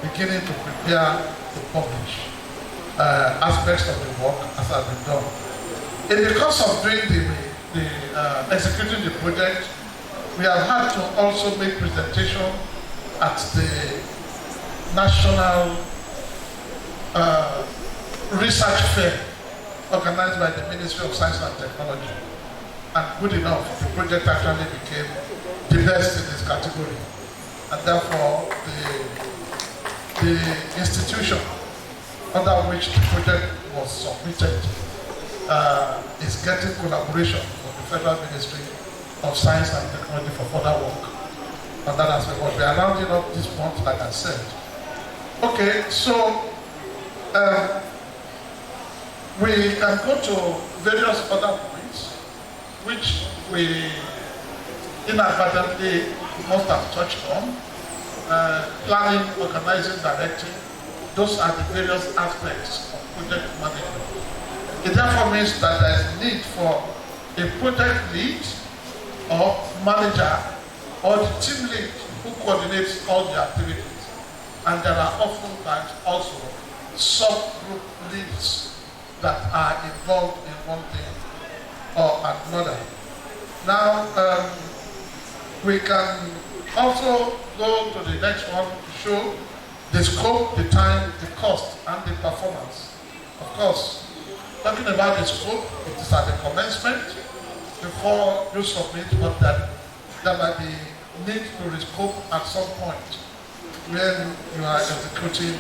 beginning to prepare to publish aspects of the work as has been done. In the course of doing executing the project, we have had to also make presentation at the national research fair organized by the Ministry of Science and Technology. And good enough, the project actually became the best in its category. And therefore, the institution under which the project was submitted is getting collaboration from the Federal Ministry of Science and Technology for further work on that aspect. But we are rounding up this month, like I said. Okay, so we can go to various other points which we inadvertently must have touched on. Planning, organizing, directing, those are the various aspects of project management. It therefore means that there is a need for a project lead or manager or the team lead who coordinates all the activities. And there are oftentimes also subgroup leads that are involved in one thing or another. Now, we can also go to the next one to show the scope, the time, the cost, and the performance. Of course, talking about the scope, it is at the commencement before you submit, but that there might be need to rescope at some point when you are executing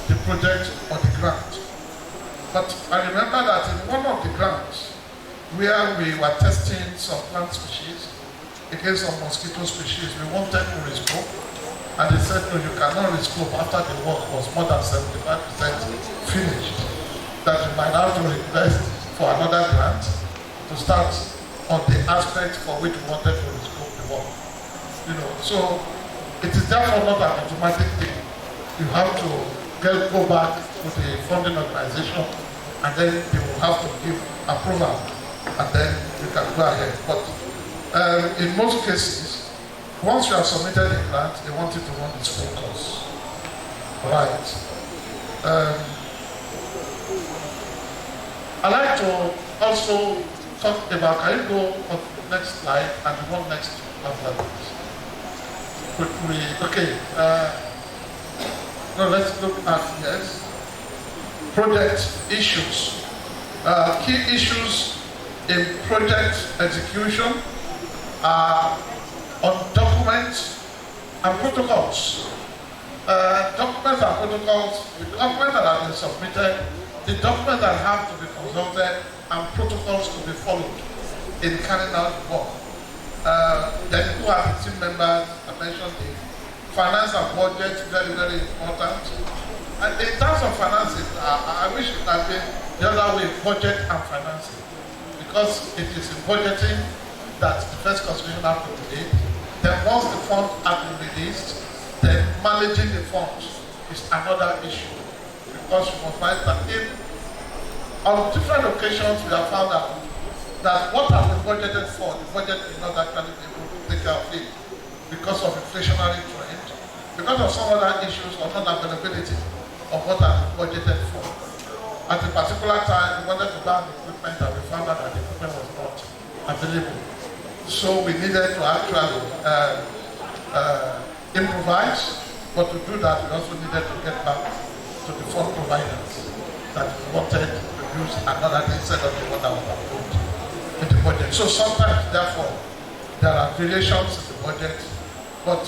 the project or the grant. But I remember that in one of the grants where we were testing some plant species against some mosquito species, we wanted to rescope, and they said, no, you cannot rescope after the work was more than 75% finished. That you might have to request for another grant to start on the aspect for which we wanted to rescope the work. You know, so it is therefore not an automatic thing. You have to go back to the funding organization, and then they will have to give approval, and then you can go ahead. But in most cases, once you have submitted a grant, they want you to run this full course. Right. I'd like to also talk about, can you go on the next slide and the one next after this? Okay. Now let's look at, yes, project issues. Key issues in project execution are on documents and protocols. Documents and protocols, the documents that have been submitted, the documents that have to be consulted, and protocols to be followed in carrying out the work. Then who are the team members? I mentioned the finance and budget, very, very important. And in terms of financing, I wish it had been the other way, budget and financing. Because it is in budgeting that the first consideration has to be made. Then once the funds have been released, then managing the funds is another issue. Because you must find that on different occasions we have found out that what has been budgeted for, the budget is not actually able to take care of it because of inflationary trend, because of some other issues or non-availability of what has been budgeted for. At a particular time, we wanted to buy the equipment and we found out that the equipment was not available. So we needed to actually improvise, but to do that we also needed to get back to the fund providers that we wanted to use another thing instead of the one that was approved in the budget. So sometimes, therefore, there are variations in the budget, but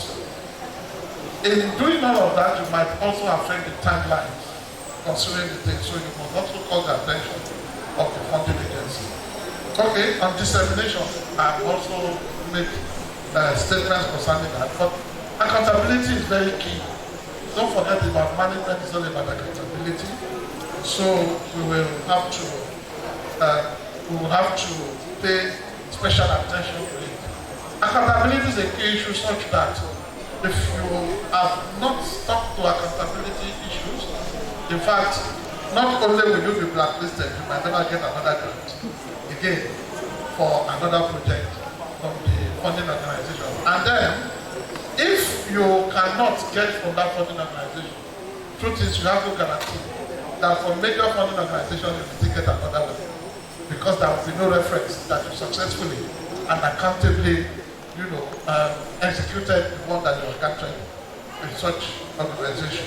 in doing all of that, you might also affect the timelines considering the thing. So you must also call the attention of the funding agency. Okay, on dissemination, I also make statements concerning that, but accountability is very key. Don't forget about management, it's all about accountability. So we will have to pay special attention to it. Accountability is a key issue such that if you have not stuck to accountability issues, in fact, not only will you be blacklisted, you might never get another grant again for another project from the funding organization. And then, if you cannot get from that funding organization, truth is you have to guarantee that from major funding organizations you will still get another one, because there will be no reference that you successfully and accountably, executed the one that you are capturing in such organization.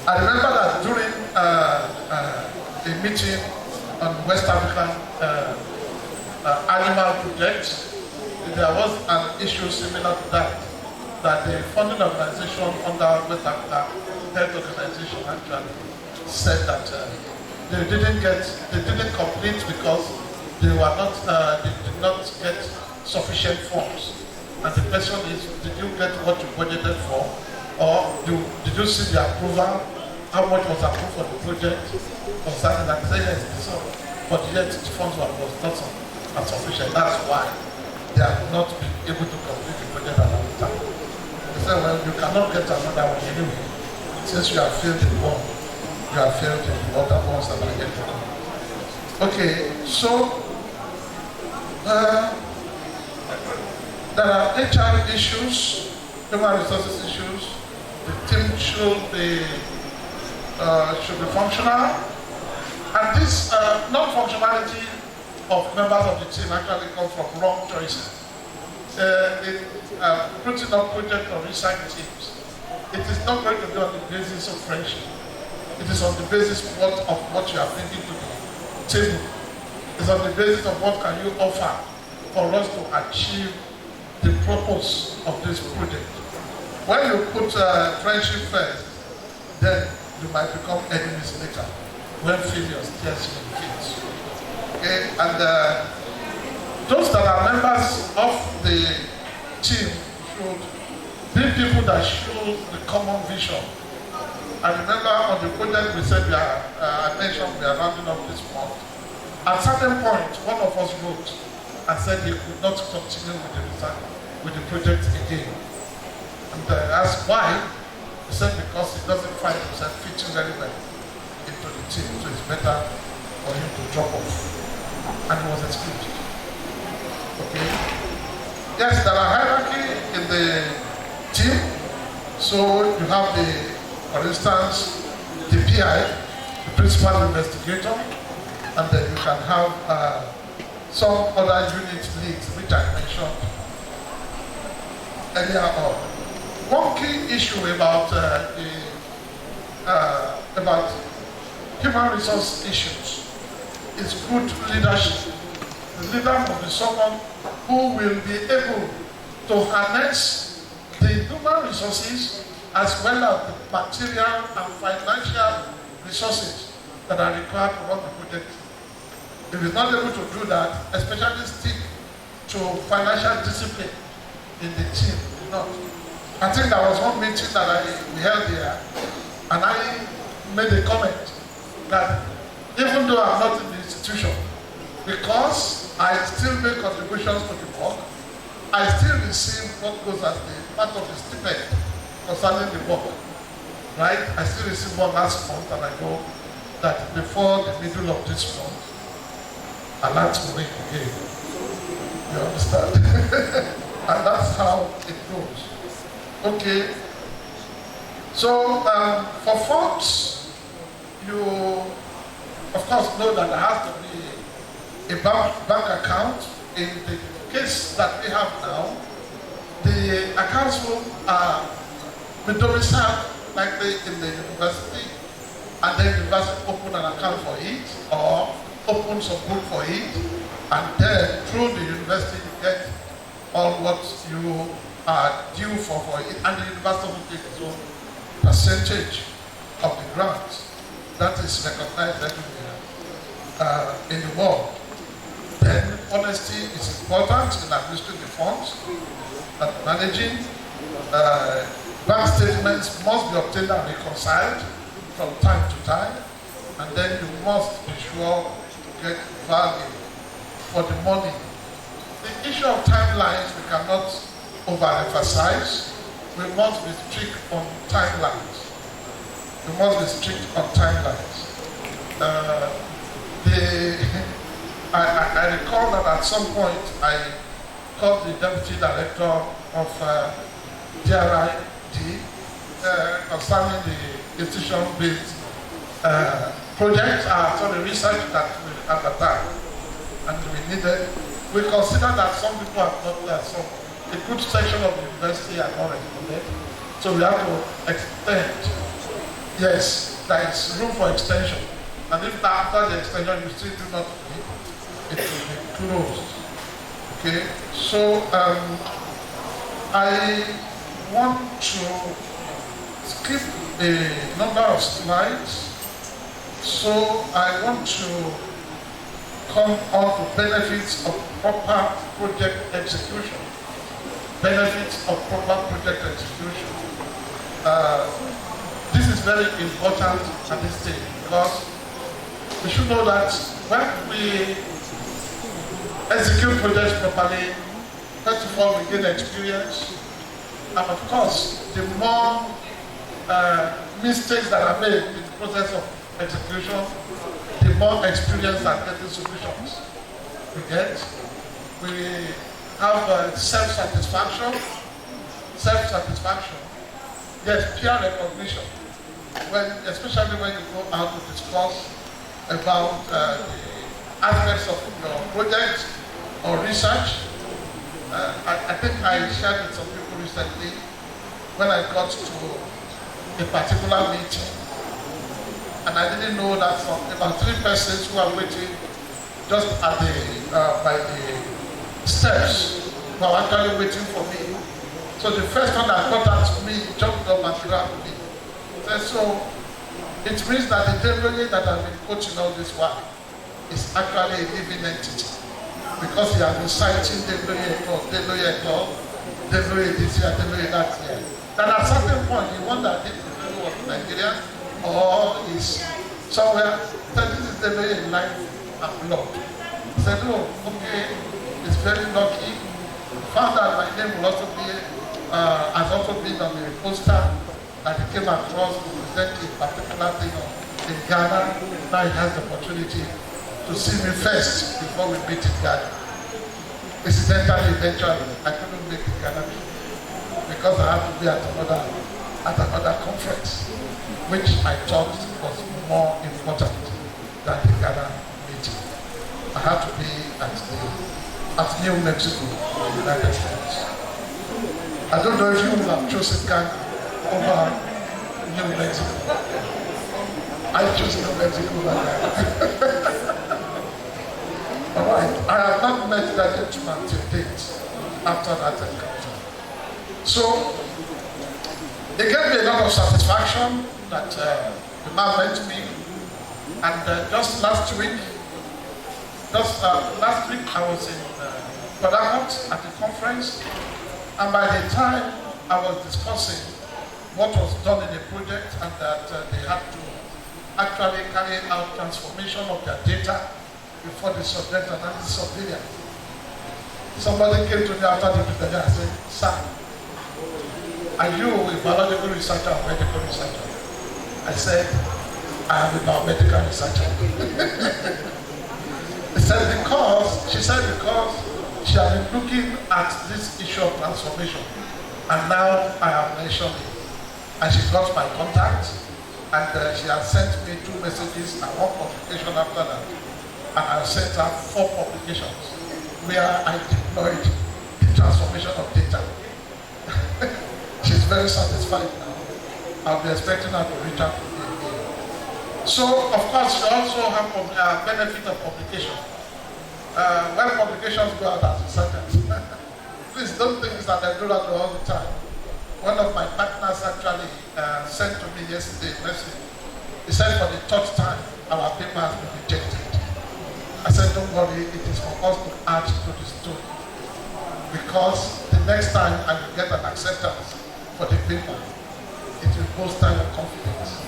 I remember that during a meeting on West African animal project. There was an issue similar to that the funding organization under West Africa Health Organization actually said that they didn't complete because they did not get sufficient funds. And the question is, did you get what you budgeted for, or did you see the approval? How much was approved for the project concerning that? Say yes, so, but yet the funds was not sufficient. That's why they have not been able to complete the project at that time. They said, well, you cannot get another one anyway. Since you have failed in one, you have failed in the other ones that are yet to come. Okay, so there are HR issues, human resources issues. The team should be functional, and this non-functionality of members of the team actually come from wrong choices. Putting up project or research teams, it is not going to be on the basis of friendship. It is on the basis of what you are bringing to the table. It's on the basis of what can you offer for us to achieve the purpose of this project. When you put friendship first, then you might become enemies later when failure stares you in the face. Okay, and those that are members of the team should be people that show the common vision. I remember on the project we said I mentioned we are rounding up this month. At a certain point, one of us wrote and said he could not continue with the project again. And I asked why. He said because he doesn't find himself fitting very well into the team, so it's better for him to drop off. And he was excluded. Okay. Yes, there are hierarchy in the team. So you have for instance, the PI, the principal investigator, and then you can have some other unit leads, which I mentioned earlier on. One key issue about human resource issues is good leadership. The leader must be someone who will be able to harness the human resources as well as the material and financial resources that are required to run the project. If he's not able to do that, especially stick to financial discipline in the team, not. I think there was one meeting that we held here, and I made a comment that even though I'm not in the institution, because I still make contributions to the work, I still receive what goes as the part of the stipend concerning the work. Right? I still receive one last month, and I know that before the middle of this month, I'll have to make again. You understand? And that's how it goes. Okay. So for funds, you of course know that there has to be a bank account. In the case that we have now, the accounts will be domiciled likely in the university, and then the university open an account for it or open some book for it, and then through the university you get all what you are due for it, and the university will take its own percentage of the grant that is recognized everywhere in the world. Then honesty is important in administering the funds and managing. Bank statements must be obtained and reconciled from time to time, and then you must be sure to get value for the money. The issue of timelines we cannot overemphasize. We must be strict on timelines. We must be strict on timelines. I recall that at some point I called the deputy director of TERTIARY concerning the institution-based project, research that we at the time, and we consider that some people have not some a good section of the university are not responded, so we have to extend. Yes, there is room for extension. And if after the extension you still do not need, it will be closed. Okay, so I want to skip a number of slides. So I want to come on to benefits of proper project execution. Benefits of proper project execution. This is very important at this stage because we should know that when we execute projects properly, first of all we gain experience, and of course the more mistakes that are made in the process of execution, the more experience at getting solutions we get. We have self-satisfaction, yes, peer recognition, especially when you go out to discuss about the aspects of your project or research. I think I shared with some people recently when I got to a particular meeting, and I didn't know that about 3 persons who are waiting just at by the steps were actually waiting for me. So the first one that got out to me jumped up and grabbed me. So it means that the delivery that has been coaching all this while is actually a living entity, because he has been citing delivery this year, delivery that year. Then at a certain point, you wonder if the delivery was Nigerian or is somewhere. So this is delivery in life and blood. He said, oh, okay, it's very lucky. Found out my name will also be, has also been on the poster that he came across to present a particular thing in Ghana. Now he has the opportunity to see me first before we meet in Ghana. Incidentally, eventually, I couldn't make the Ghana meeting because I had to be at another conference, which I thought was more important than the Ghana meeting. I had to be at New Mexico, in the United States. I don't know if you would have chosen Ghana over New Mexico. I chose New Mexico over Ghana. All right, I have not met that gentleman till date after that encounter. So, it gave me a lot of satisfaction that the man met me. And just last week I was in Port Harcourt at the conference, and by the time I was discussing what was done in the project and that they had to actually carry out transformation of their data before the subject analysis of data. Somebody came to me after the presentation and said, "Sir, are you a biological researcher or medical researcher?" I said, "I am a biomedical researcher." He said, because she has been looking at this issue of transformation, and now I have mentioned it. And she got my contact, and she has sent me 2 messages and 1 publication after that. And I sent her 4 publications where I deployed the transformation of data. She's very satisfied now. I'll be expecting her to reach out to me again. So, of course, you also have benefit of publication. When publications go out as researchers, please don't think that I do that all the time. One of my partners actually sent to me yesterday a message. He said for the 3rd time, our paper has been rejected. I said, don't worry, it is for us to add to the story. Because the next time I will get an acceptance for the paper, it will boost our confidence.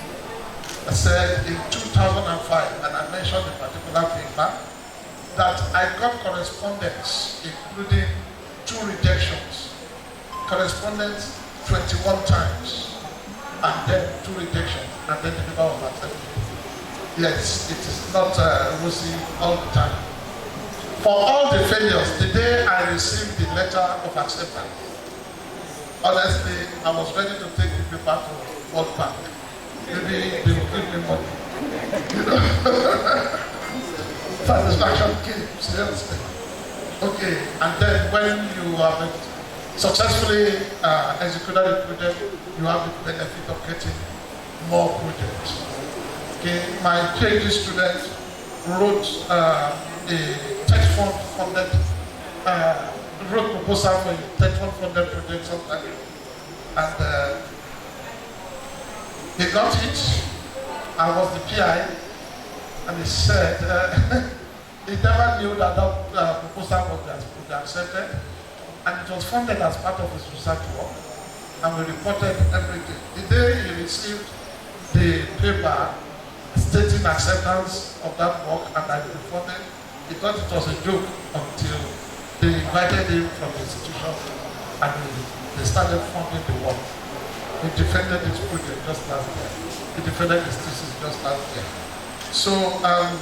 I said in 2005, and I mentioned a particular paper, that I got correspondence, including 2 rejections. Correspondence 21 times, and then 2 rejections, and then the paper was accepted. Yes, it is not rosy all the time. For all the failures, the day I received the letter of acceptance, honestly, I was ready to take the paper to World Bank. Maybe they will give me money. You know? Satisfaction came, seriously. Okay, and then when you have successfully executed the project, you have the benefit of getting more projects. Okay, my PhD student wrote a TETFund funded, wrote proposal for a TETFund funded project sometime, and he got it. I was the PI, and he said he never knew that that proposal would be accepted, and it was funded as part of his research work, and we reported everything. The day he received the paper stating acceptance of that work and I reported, he thought it was a joke until they invited him from the institution and they started funding the work. He defended his project just last year. He defended his thesis just last year. So, and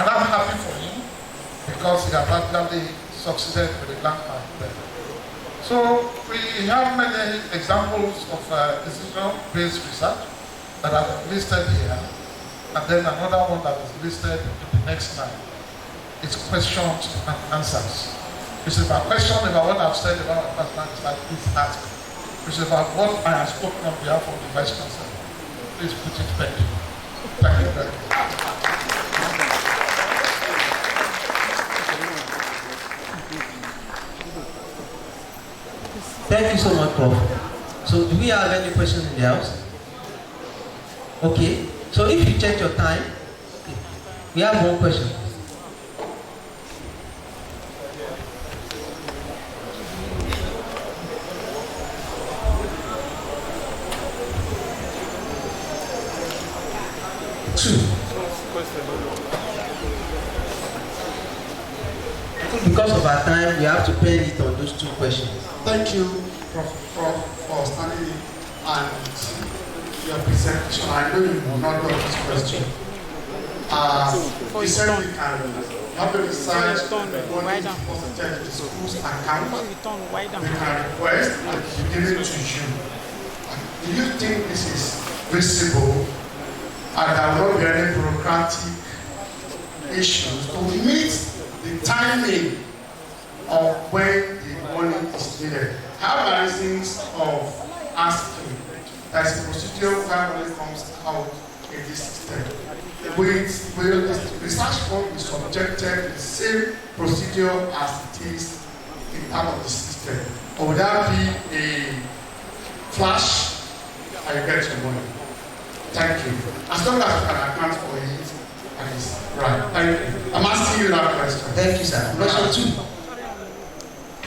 I'm happy for him because he has actually succeeded with the land part there. So, we have many examples of decision-based research that are listed here, and then another one that is listed in the next slide. It's questions and answers. It's about questions about what I've said about my personal research, please ask. It's about what I have spoken on behalf of the Vice Chancellor. Please put it back. Thank you very much. Thank you so much, Prof. So do we have any questions in the house? Okay. So if you check your time, we have one question. Because of our time, we have to pen it on those 2 questions. Thank you, Prof, for standing in and your presentation. I know you will not know this question. You said we can have a research on what deposited the school's account. We can request and give it to you. Do you think this is visible and there will not be any bureaucratic issues to meet the timing of when the money is needed? Have the reasons of asking. There's a procedure where money comes out in this system. Will the research fund be subjected to the same procedure as it is in part of the system? Or would that be a flash and you get your money? Thank you. As long as you can account for it, and it's right. Thank you. I'm asking you that question. Thank you, sir. Question 2.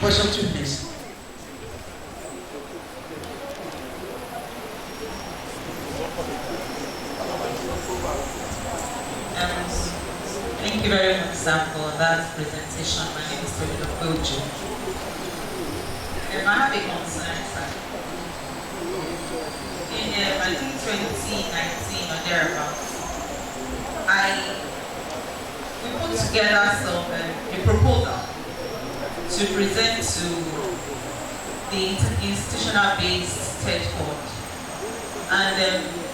Question 2, please. Thank you very much, sir, for that presentation. My name is Tobido Kojo. I have a concern, sir. In I think 2019 or thereabouts, we put together a proposal to present to the institutional-based Tetfund, and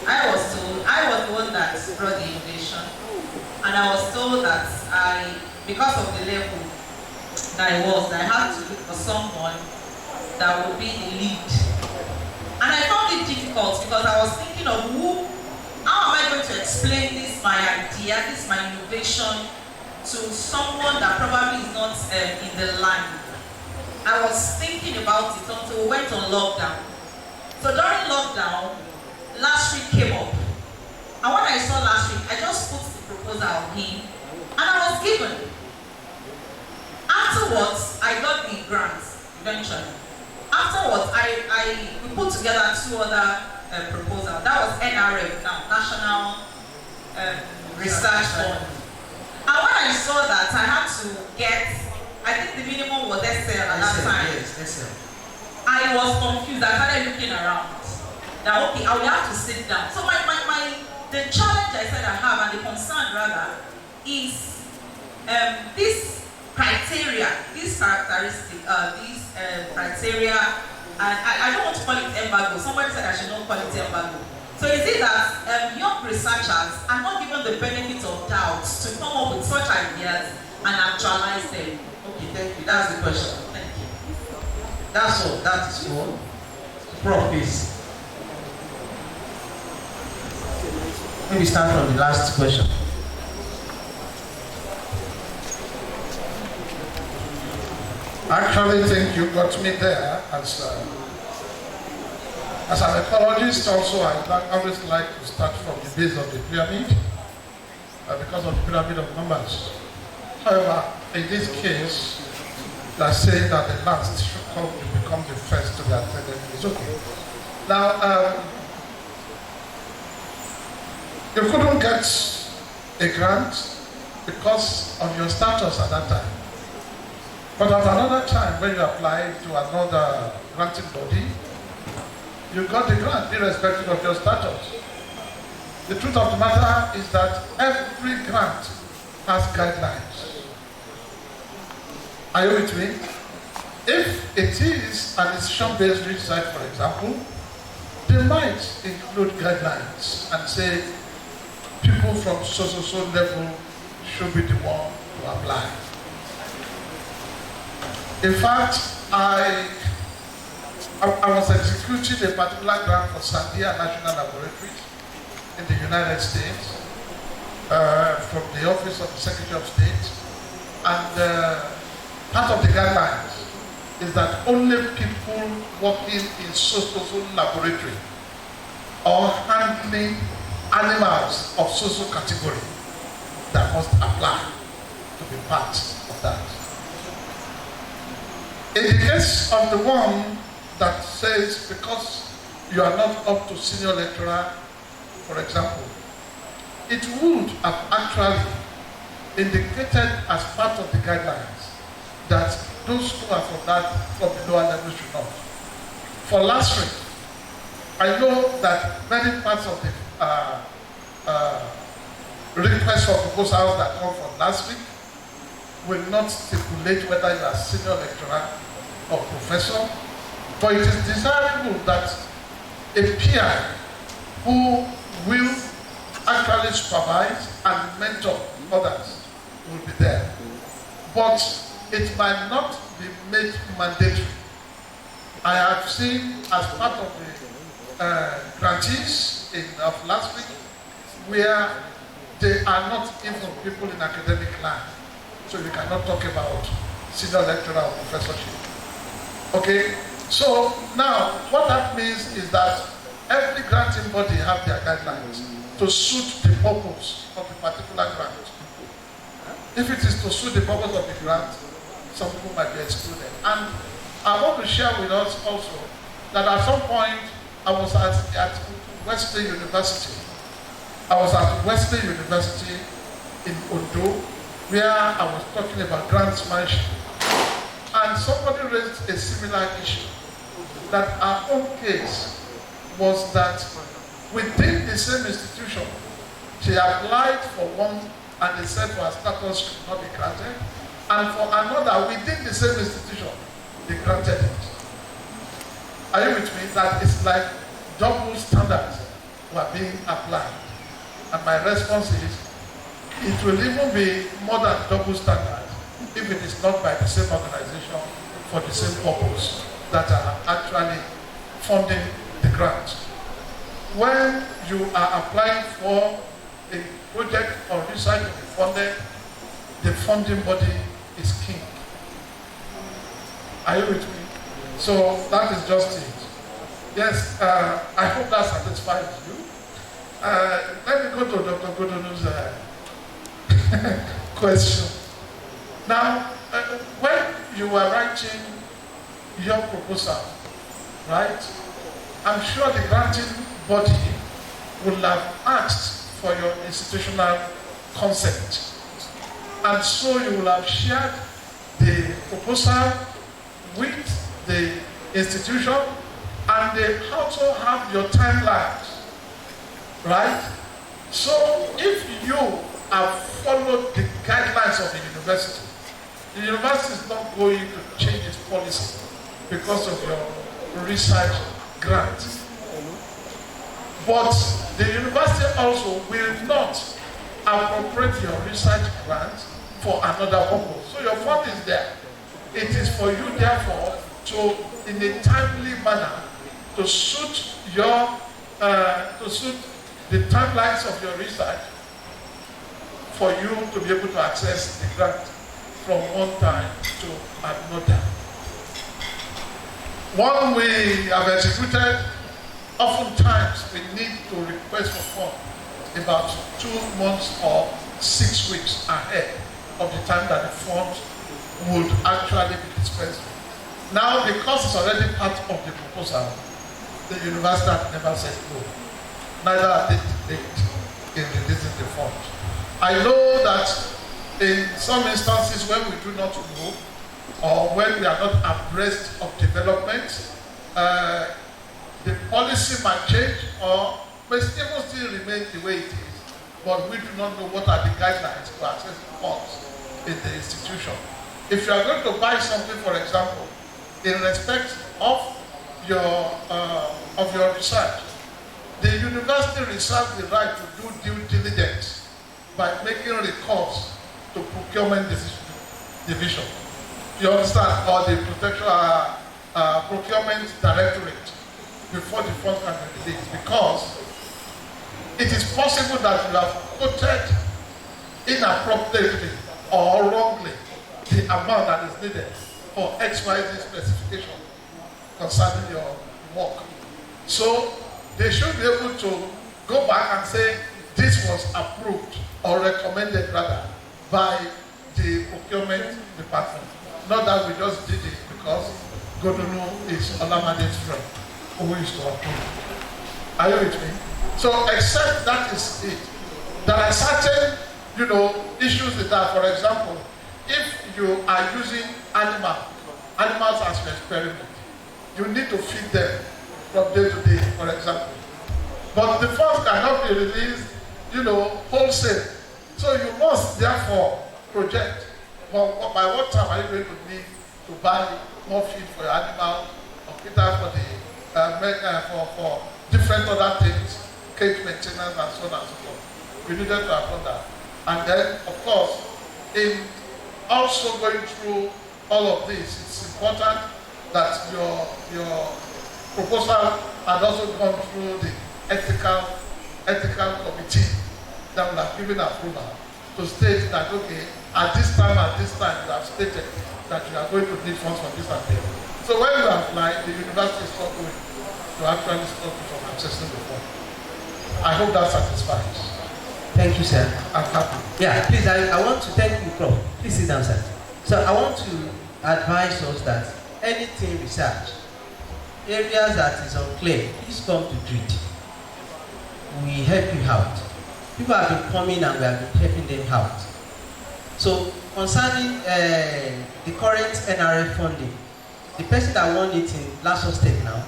I was the one that brought the innovation, and I was told that because of the level that I had to look for someone that would be the lead, and I found it difficult because I was thinking of how am I going to explain this my idea, this my innovation, to someone that probably is not in the line. I was thinking about it until we went on lockdown. So during lockdown, last week came up. And when I saw last week, I just put the proposal in and I was given. Afterwards, I got the grants eventually. Afterwards, we put together 2 other proposals. That was NRF, now National Research Fund. And when I saw that, I had to get, I think the minimum was SL at that time. Yes, SL. I was confused. I started looking around. That okay, I will have to sit down. So the challenge I said I have, and the concern rather, is this criteria, these characteristics, these criteria, and I don't want to call it embargo. Somebody said I should not call it embargo. So is it that young researchers are not given the benefit of doubt to come up with such ideas and actualize them? Okay, thank you. That's the question. Thank you. That's all. That is all. Prof, please. Maybe start from the last question. Actually, think you got me there. As an ecologist, also, I always like to start from the base of the pyramid because of the pyramid of numbers. However, in this case, they're saying that the last should come to become the first to be attended. It's okay. Now, you couldn't get a grant because of your status at that time. But at another time, when you applied to another granting body, you got the grant irrespective of your status. The truth of the matter is that every grant has guidelines. Are you with me? If it is an institution-based research, for example, they might include guidelines and say people from so level should be the one to apply. In fact, I was executing a particular grant for Sandia National Laboratories in the United States from the Office of the Secretary of State, and part of the guidelines is that only people working in so laboratory or handling animals of so category that must apply to be part of that. In the case of the one that says because you are not up to senior lecturer, for example, it would have actually indicated as part of the guidelines that those who are from the lower level should not. For last week, I know that many parts of the request for proposals that come from last week will not stipulate whether you are senior lecturer or professor, but it is desirable that a peer who will actually supervise and mentor others will be there. But it might not be made mandatory. I have seen as part of the grantees of last week where they are not even people in academic line. So you cannot talk about senior lecturer or professorship. Okay? So now what that means is that every granting body have their guidelines to suit the purpose of the particular grant. If it is to suit the purpose of the grant, some people might be excluded. And I want to share with us also that at some point I was at Wesley University. I was at Wesley University in Ondo, where I was talking about grantsmanship. And somebody raised a similar issue, that our own case was that within the same institution, she applied for one and they said for her status could not be granted, and for another within the same institution, they granted it. Are you with me? That it's like double standards were being applied. And my response is, it will even be more than double standard if it is not by the same organization for the same purpose that are actually funding the grant. When you are applying for a project or research to be funded, the funding body is king. Are you with me? So that is just it. Yes, I hope that satisfies you. Let me go to Dr. Godonu's question. Now, when you were writing your proposal, right, I'm sure the granting body would have asked for your institutional consent. And so you will have shared the proposal with the institution, and they also have your timelines, right? So if you have followed the guidelines of the university is not going to change its policy because of your research grant. But the university also will not appropriate your research grant for another purpose. So your fund is there. It is for you, therefore, to, in a timely manner, to suit your, the timelines of your research for you to be able to access the grant from one time to another. One we have executed, oftentimes we need to request for funds about 2 months or 6 weeks ahead of the time that the funds would actually be dispensed. Now, because it's already part of the proposal, the university has never said no. Neither did they in releasing the funds. I know that in some instances when we do not know or when we are not abreast of development, the policy might change or may even still remain the way it is, but we do not know what are the guidelines to access funds in the institution. If you are going to buy something, for example, in respect of your research, the university reserves the right to do due diligence by making recourse to procurement division. You understand? Or the procurement directorate before the funds can be released, because it is possible that you have quoted inappropriately or wrongly the amount that is needed for XYZ specification concerning your work. So they should be able to go back and say this was approved or recommended rather by the procurement department. Not that we just did it because Godunu is Olamade's friend who is to approve. Are you with me? So except that is it. There are certain, issues with that. For example, if you are using animals as an experiment, you need to feed them from day to day, for example. But the funds cannot be released, wholesale. So you must therefore project, well, by what time are you going to need to buy more feed for your animal, or cater for the for different other things, cage maintenance and so on and so forth. We needed to have done that. And then, of course, in also going through all of this, it's important that your proposal has also gone through the ethical committee that will have given approval to state that, okay, at this time, you have stated that you are going to need funds from this and that. So when you apply, the university is not going to actually stop you from accessing the fund. I hope that satisfies. Thank you, sir. I'm happy. Yeah, please, I want to thank you, Prof. Please sit down, sir. So I want to advise us that anything research, areas that is unclear, please come to DREED. We help you out. People have been coming and we have been helping them out. So concerning the current NRF funding, the person that won it in Lasustech now,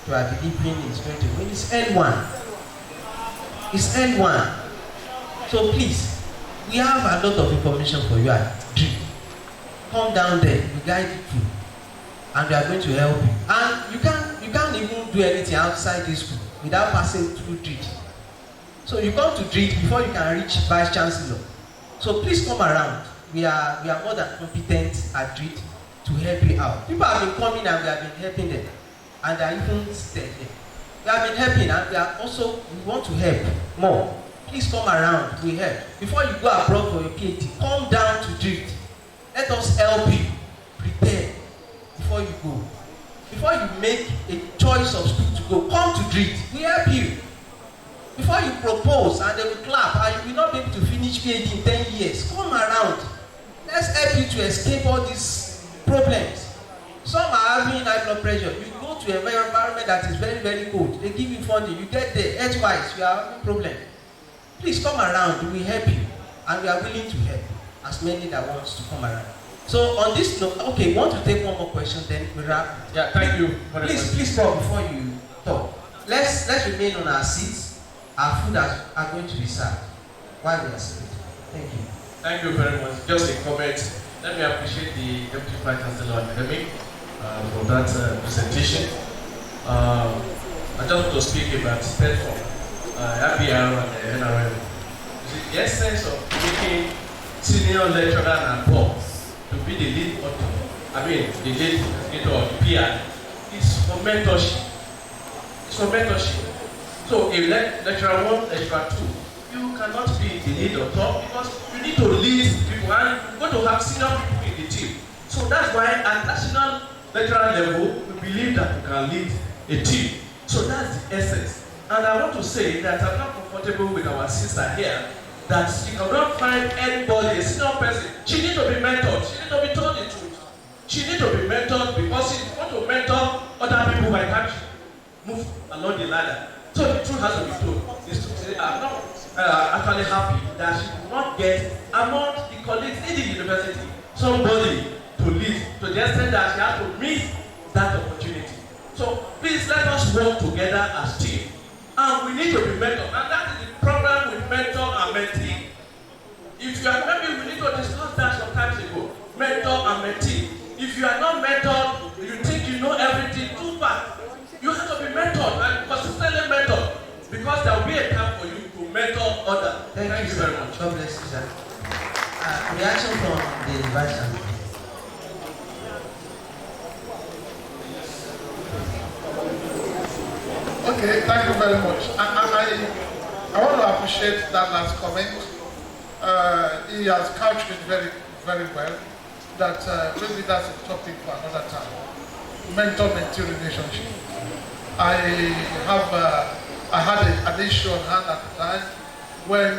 to I believe is going to win, is L1. It's L1. So please, we have a lot of information for you at DREED. Come down there, we guide you through, and we are going to help you. And you can't even do anything outside this school without passing through DREED. So you come to DREED before you can reach Vice Chancellor. So please come around. We are more than competent at DREED to help you out. People have been coming and we have been helping them, and they are even staying there. We have been helping, and we want to help more. Please come around, we help. Before you go abroad for your PhD, come down to DREED. Let us help you prepare before you go. Before you make a choice of school to go, come to DREED. We help you. Before you propose and they will clap and you will not be able to finish PhD in 10 years, come around. Let's help you to escape all these problems. Some are having high blood pressure. You go to an environment that is very, very cold. They give you funding. You get there. Otherwise, you are having problems. Please come around. We help you. And we are willing to help as many that wants to come around. So on this note, okay, we want to take one more question, then we wrap. Yeah, thank you. Please, Paul, before you talk, let's remain on our seats. Our food are going to be served while we are sitting. Thank you. Thank you very much. Just a comment. Let me appreciate the Deputy Vice Chancellor Academic for that presentation. I just want to speak about Tetfund, RBR and the NRM. The essence of making senior lecturer and above to be the lead author, the lead investigator of the PR is for mentorship. It's for mentorship. So a lecturer 1, lecturer 2, you cannot be the lead or top because you need to lead people and you're going to have senior people in the team. So that's why at national lecturer level, we believe that we can lead a team. So that's the essence. And I want to say that I'm not comfortable with our sister here, that she cannot find anybody, a senior person. She needs to be mentored. She needs to be told the truth. She needs to be mentored because she wants to mentor other people by time she move along the ladder. So the truth has to be told. Is to say, I'm not actually happy that she will not get among the colleagues in the university somebody to lead to the extent that she has to miss that opportunity. So please let us work together as team. And we need to be mentored. And that is the problem with mentor and mentee. If you are, maybe we need to discuss that some time ago. Mentor and mentee. If you are not mentored, you think you know everything too bad. You have to be mentored and consistently mentored. Because there will be a time for you to mentor others. Thank you very much. God bless you, sir. Reaction from the Vice Chancellor. Okay, thank you very much. I want to appreciate that last comment. He has couched it very, very well. That maybe that's a topic for another time. Mentor-mentee relationship. I had an issue on hand at the time when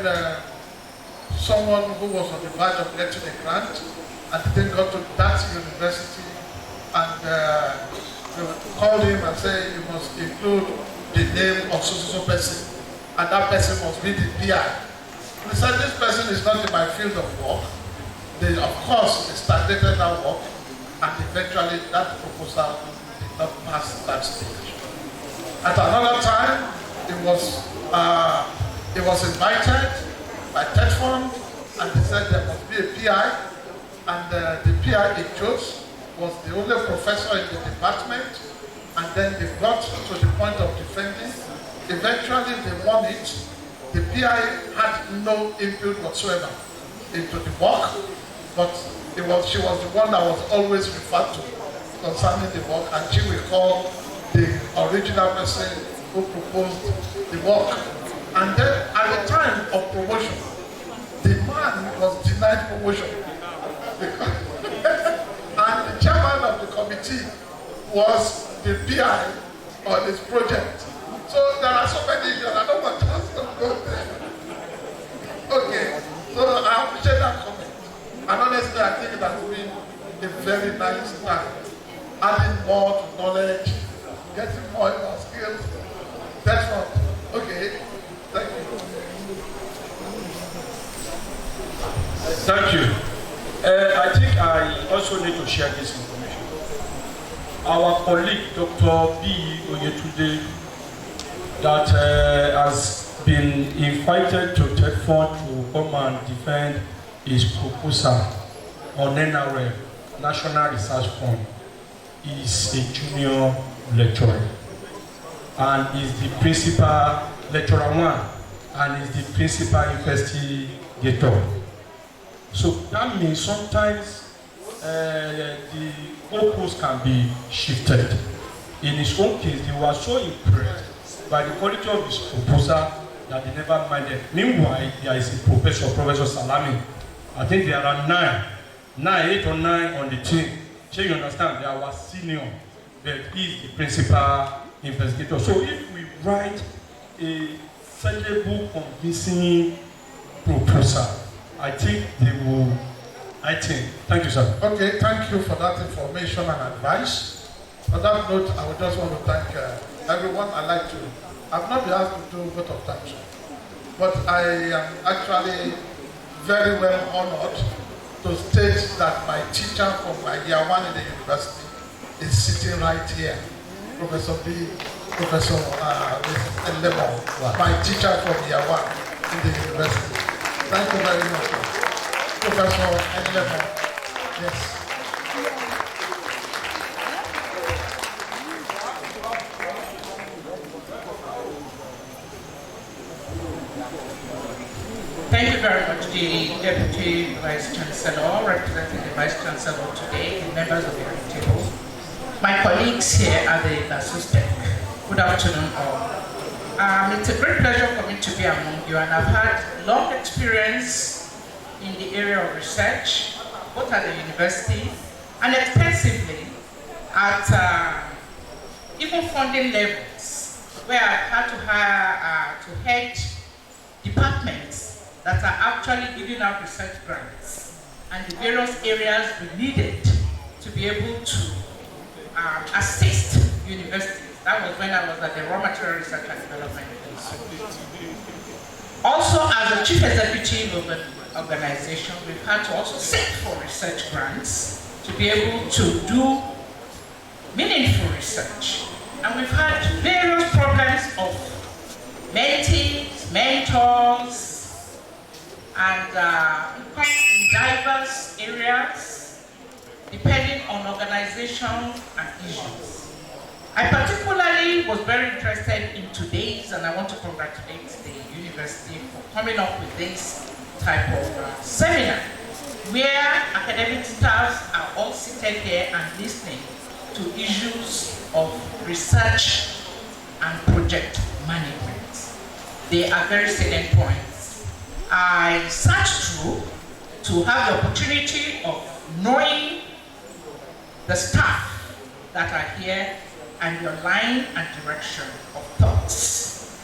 someone who was on the verge of getting a grant and didn't go to that university and called him and said you must include the name of so person and that person must be the PI. He said this person is not in my field of work. They of course stagnated that work and eventually that proposal did not pass that stage. At another time, it was invited by Tetfund and they said there must be a PI and the PI they chose was the only professor in the department and then they got to the point of defending. Eventually they won it. The PI had no input whatsoever into the work, but she was the one that was always referred to concerning the work and she will call the original person who proposed the work. And then at the time of promotion, the man was denied promotion. And the chairman of the committee was the PI on this project. So there are so many issues, I don't want us to go there. Okay, so I appreciate that comment. And honestly, I think it has been a very nice time. Adding more to knowledge, getting more in our skills. That's all. Okay, thank you. Thank you. I think I also need to share this information. Our colleague, Dr. B. Oyetunde, that has been invited to Tetfund to come and defend his proposal on NRF, National Research Fund, is a junior lecturer and is the principal lecturer 1 and is the principal investigator. So that means sometimes the goalposts can be shifted. In his own case, they were so impressed by the quality of his proposal that they never minded. Meanwhile, there is a professor, Professor Salami. I think there are 8 or 9 on the team. So you understand, they are our senior, but he is the principal investigator. So if we write a sellable, convincing proposal, I think they will, thank you, sir. Okay, thank you for that information and advice. On that note, I would just want to thank everyone. I've not been asked to do vote of thanks, but I am actually very well honored to state that my teacher from my year 1 in the university is sitting right here, Professor B, Professor Lemon, my teacher from year 1 in the university. Thank you very much, Professor Lemon. Yes. Thank you very much, the Deputy Vice Chancellor, representing the Vice Chancellor today, the members of the table, my colleagues here at the Lasustech. Good afternoon all. It's a great pleasure for me to be among you, and I've had long experience in the area of research, both at the university and extensively at even funding levels, where I've had to hire to head departments that are actually giving out research grants and the various areas we needed to be able to assist universities. That was when I was at the Raw Material Research and Development Institute. Also, as the chief executive of an organization, we've had to also seek for research grants to be able to do meaningful research. And we've had various problems of mentees, mentors, and in diverse areas, depending on organization and issues. I particularly was very interested in today's, and I want to congratulate the university for coming up with this type of seminar, where academic staffs are all seated here and listening to issues of research and project management. They are very salient points. I searched through to have the opportunity of knowing the staff that are here and your line and direction of thoughts,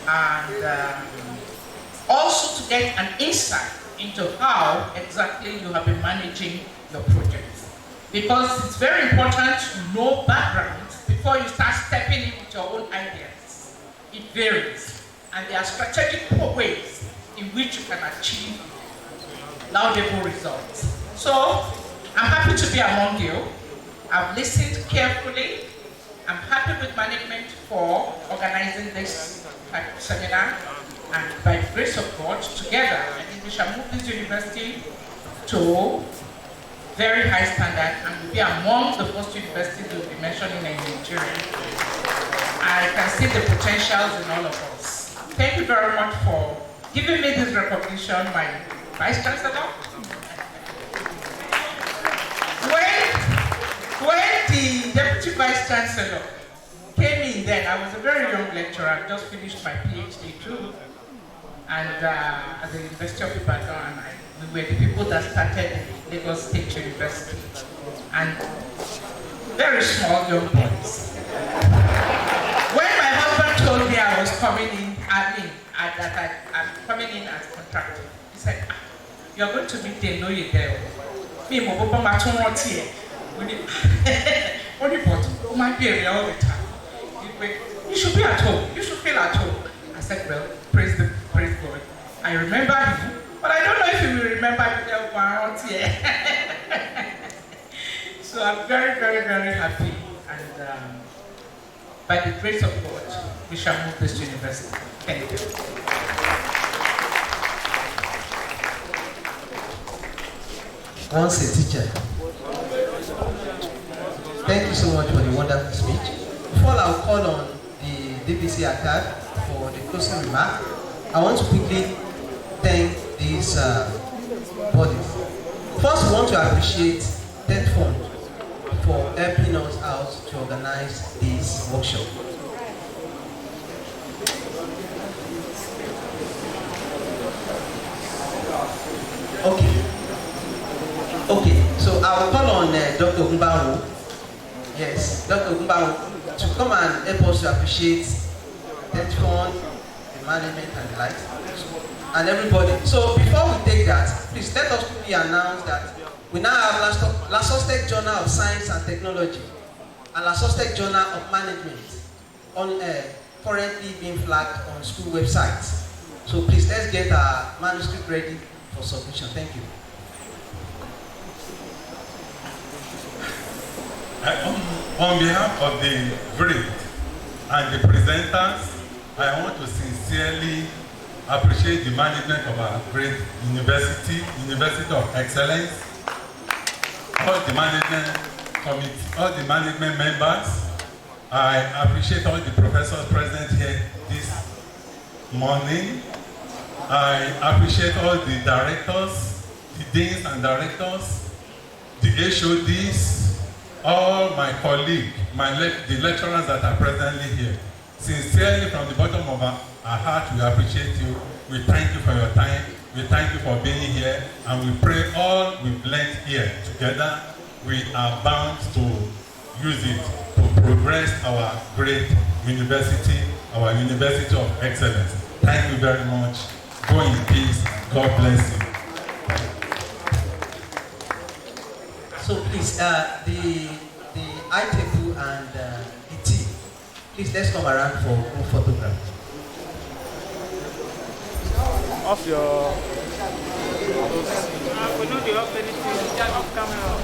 and also to get an insight into how exactly you have been managing your projects. Because it's very important to know backgrounds before you start stepping in with your own ideas. It varies, and there are strategic ways in which you can achieve laudable results. So, I'm happy to be among you. I've listened carefully. I'm happy with management for organizing this type of seminar, and by the grace of God, together, I think we shall move this university to very high standard and will be among the first universities we'll be mentioning in Nigeria. I can see the potentials in all of us. Thank you very much for giving me this recognition, my Vice Chancellor. When the Deputy Vice Chancellor came in then, I was a very young lecturer. I just finished my PhD too. And at the University of Ibadan, and we were the people that started Lagos State University. And very small young boys. When my husband told me I was coming in, I'm coming in as contractor, he said, you're going to meet them, no you there. Me, my papa, my two more here. Only but you might be here all the time. You should be at home. You should feel at home. I said, well, praise God. I remember you, but I don't know if you will remember me around here. So I'm very, very, very happy, and by the grace of God, we shall move this to university. Thank you. Once a teacher. Thank you so much for the wonderful speech. Before I'll call on the DPC Archive for the closing remark, I want to quickly thank these bodies. First, we want to appreciate TETFund for helping us out to organize this workshop. Okay, so I will call on Dr. Gumbawo. Yes, Dr. Gumbawo, to come and help us to appreciate TETFund, the management and the like, and everybody. So before we take that, please let us quickly announce that we now have Lasustech Journal of Science and Technology and Lasustech Journal of Management on currently being flagged on school websites. So please let's get our manuscript ready for submission. Thank you. On behalf of the group and the presenters, I want to sincerely appreciate the management of our great university of excellence, all the management committee, all the management members. I appreciate all the professors present here this morning. I appreciate all the directors, the deans and directors, the HODs, all my colleagues, the lecturers that are presently here. Sincerely, from the bottom of our heart, we appreciate you. We thank you for your time. We thank you for being here. And we pray all we've learned here together, we are bound to use it to progress our great university, our University of Excellence. Thank you very much. Go in peace. God bless you. So please, the eye table and the tea, please let's come around for group photograph. Off your... we know the off anything, just off camera.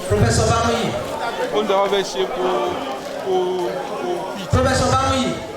Professor Bamuyi. Professor Bamuyi.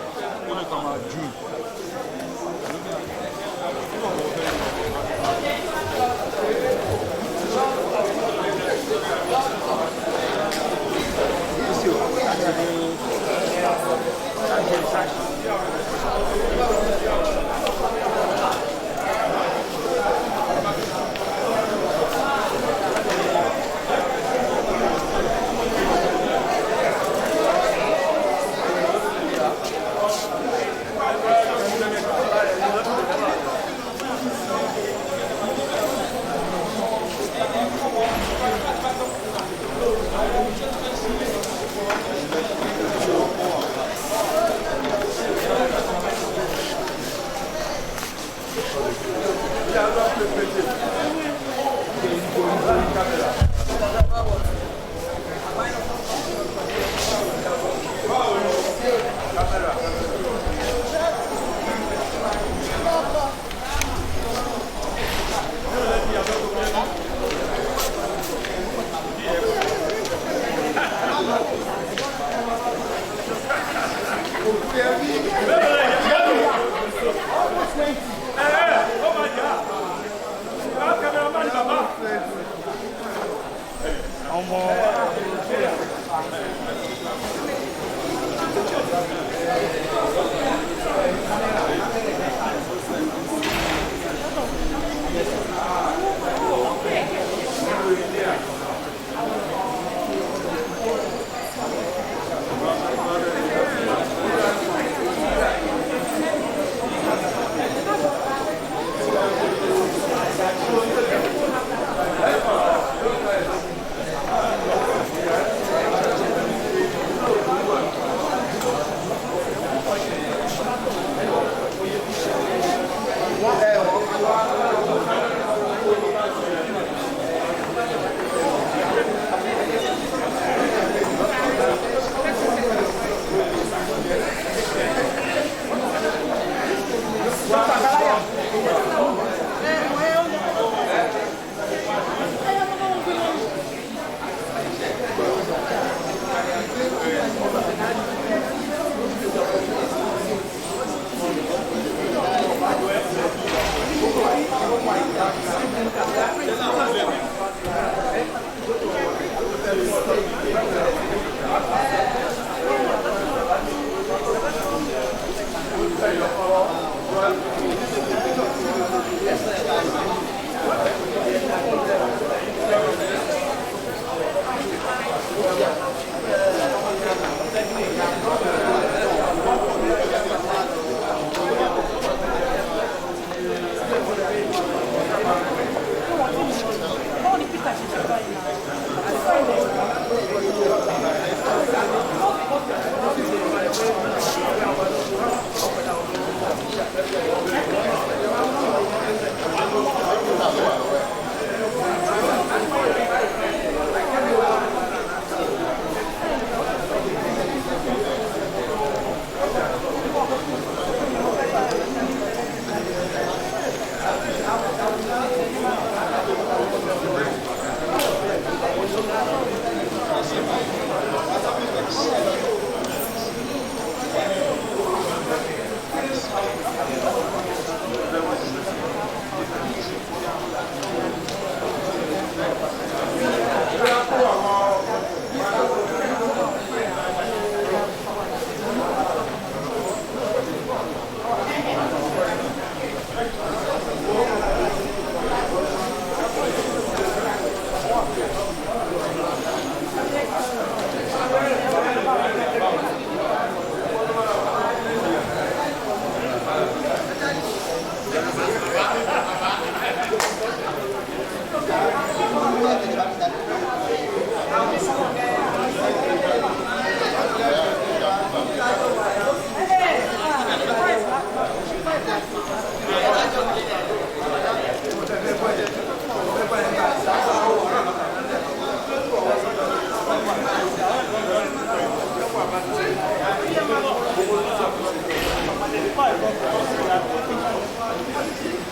Thank you.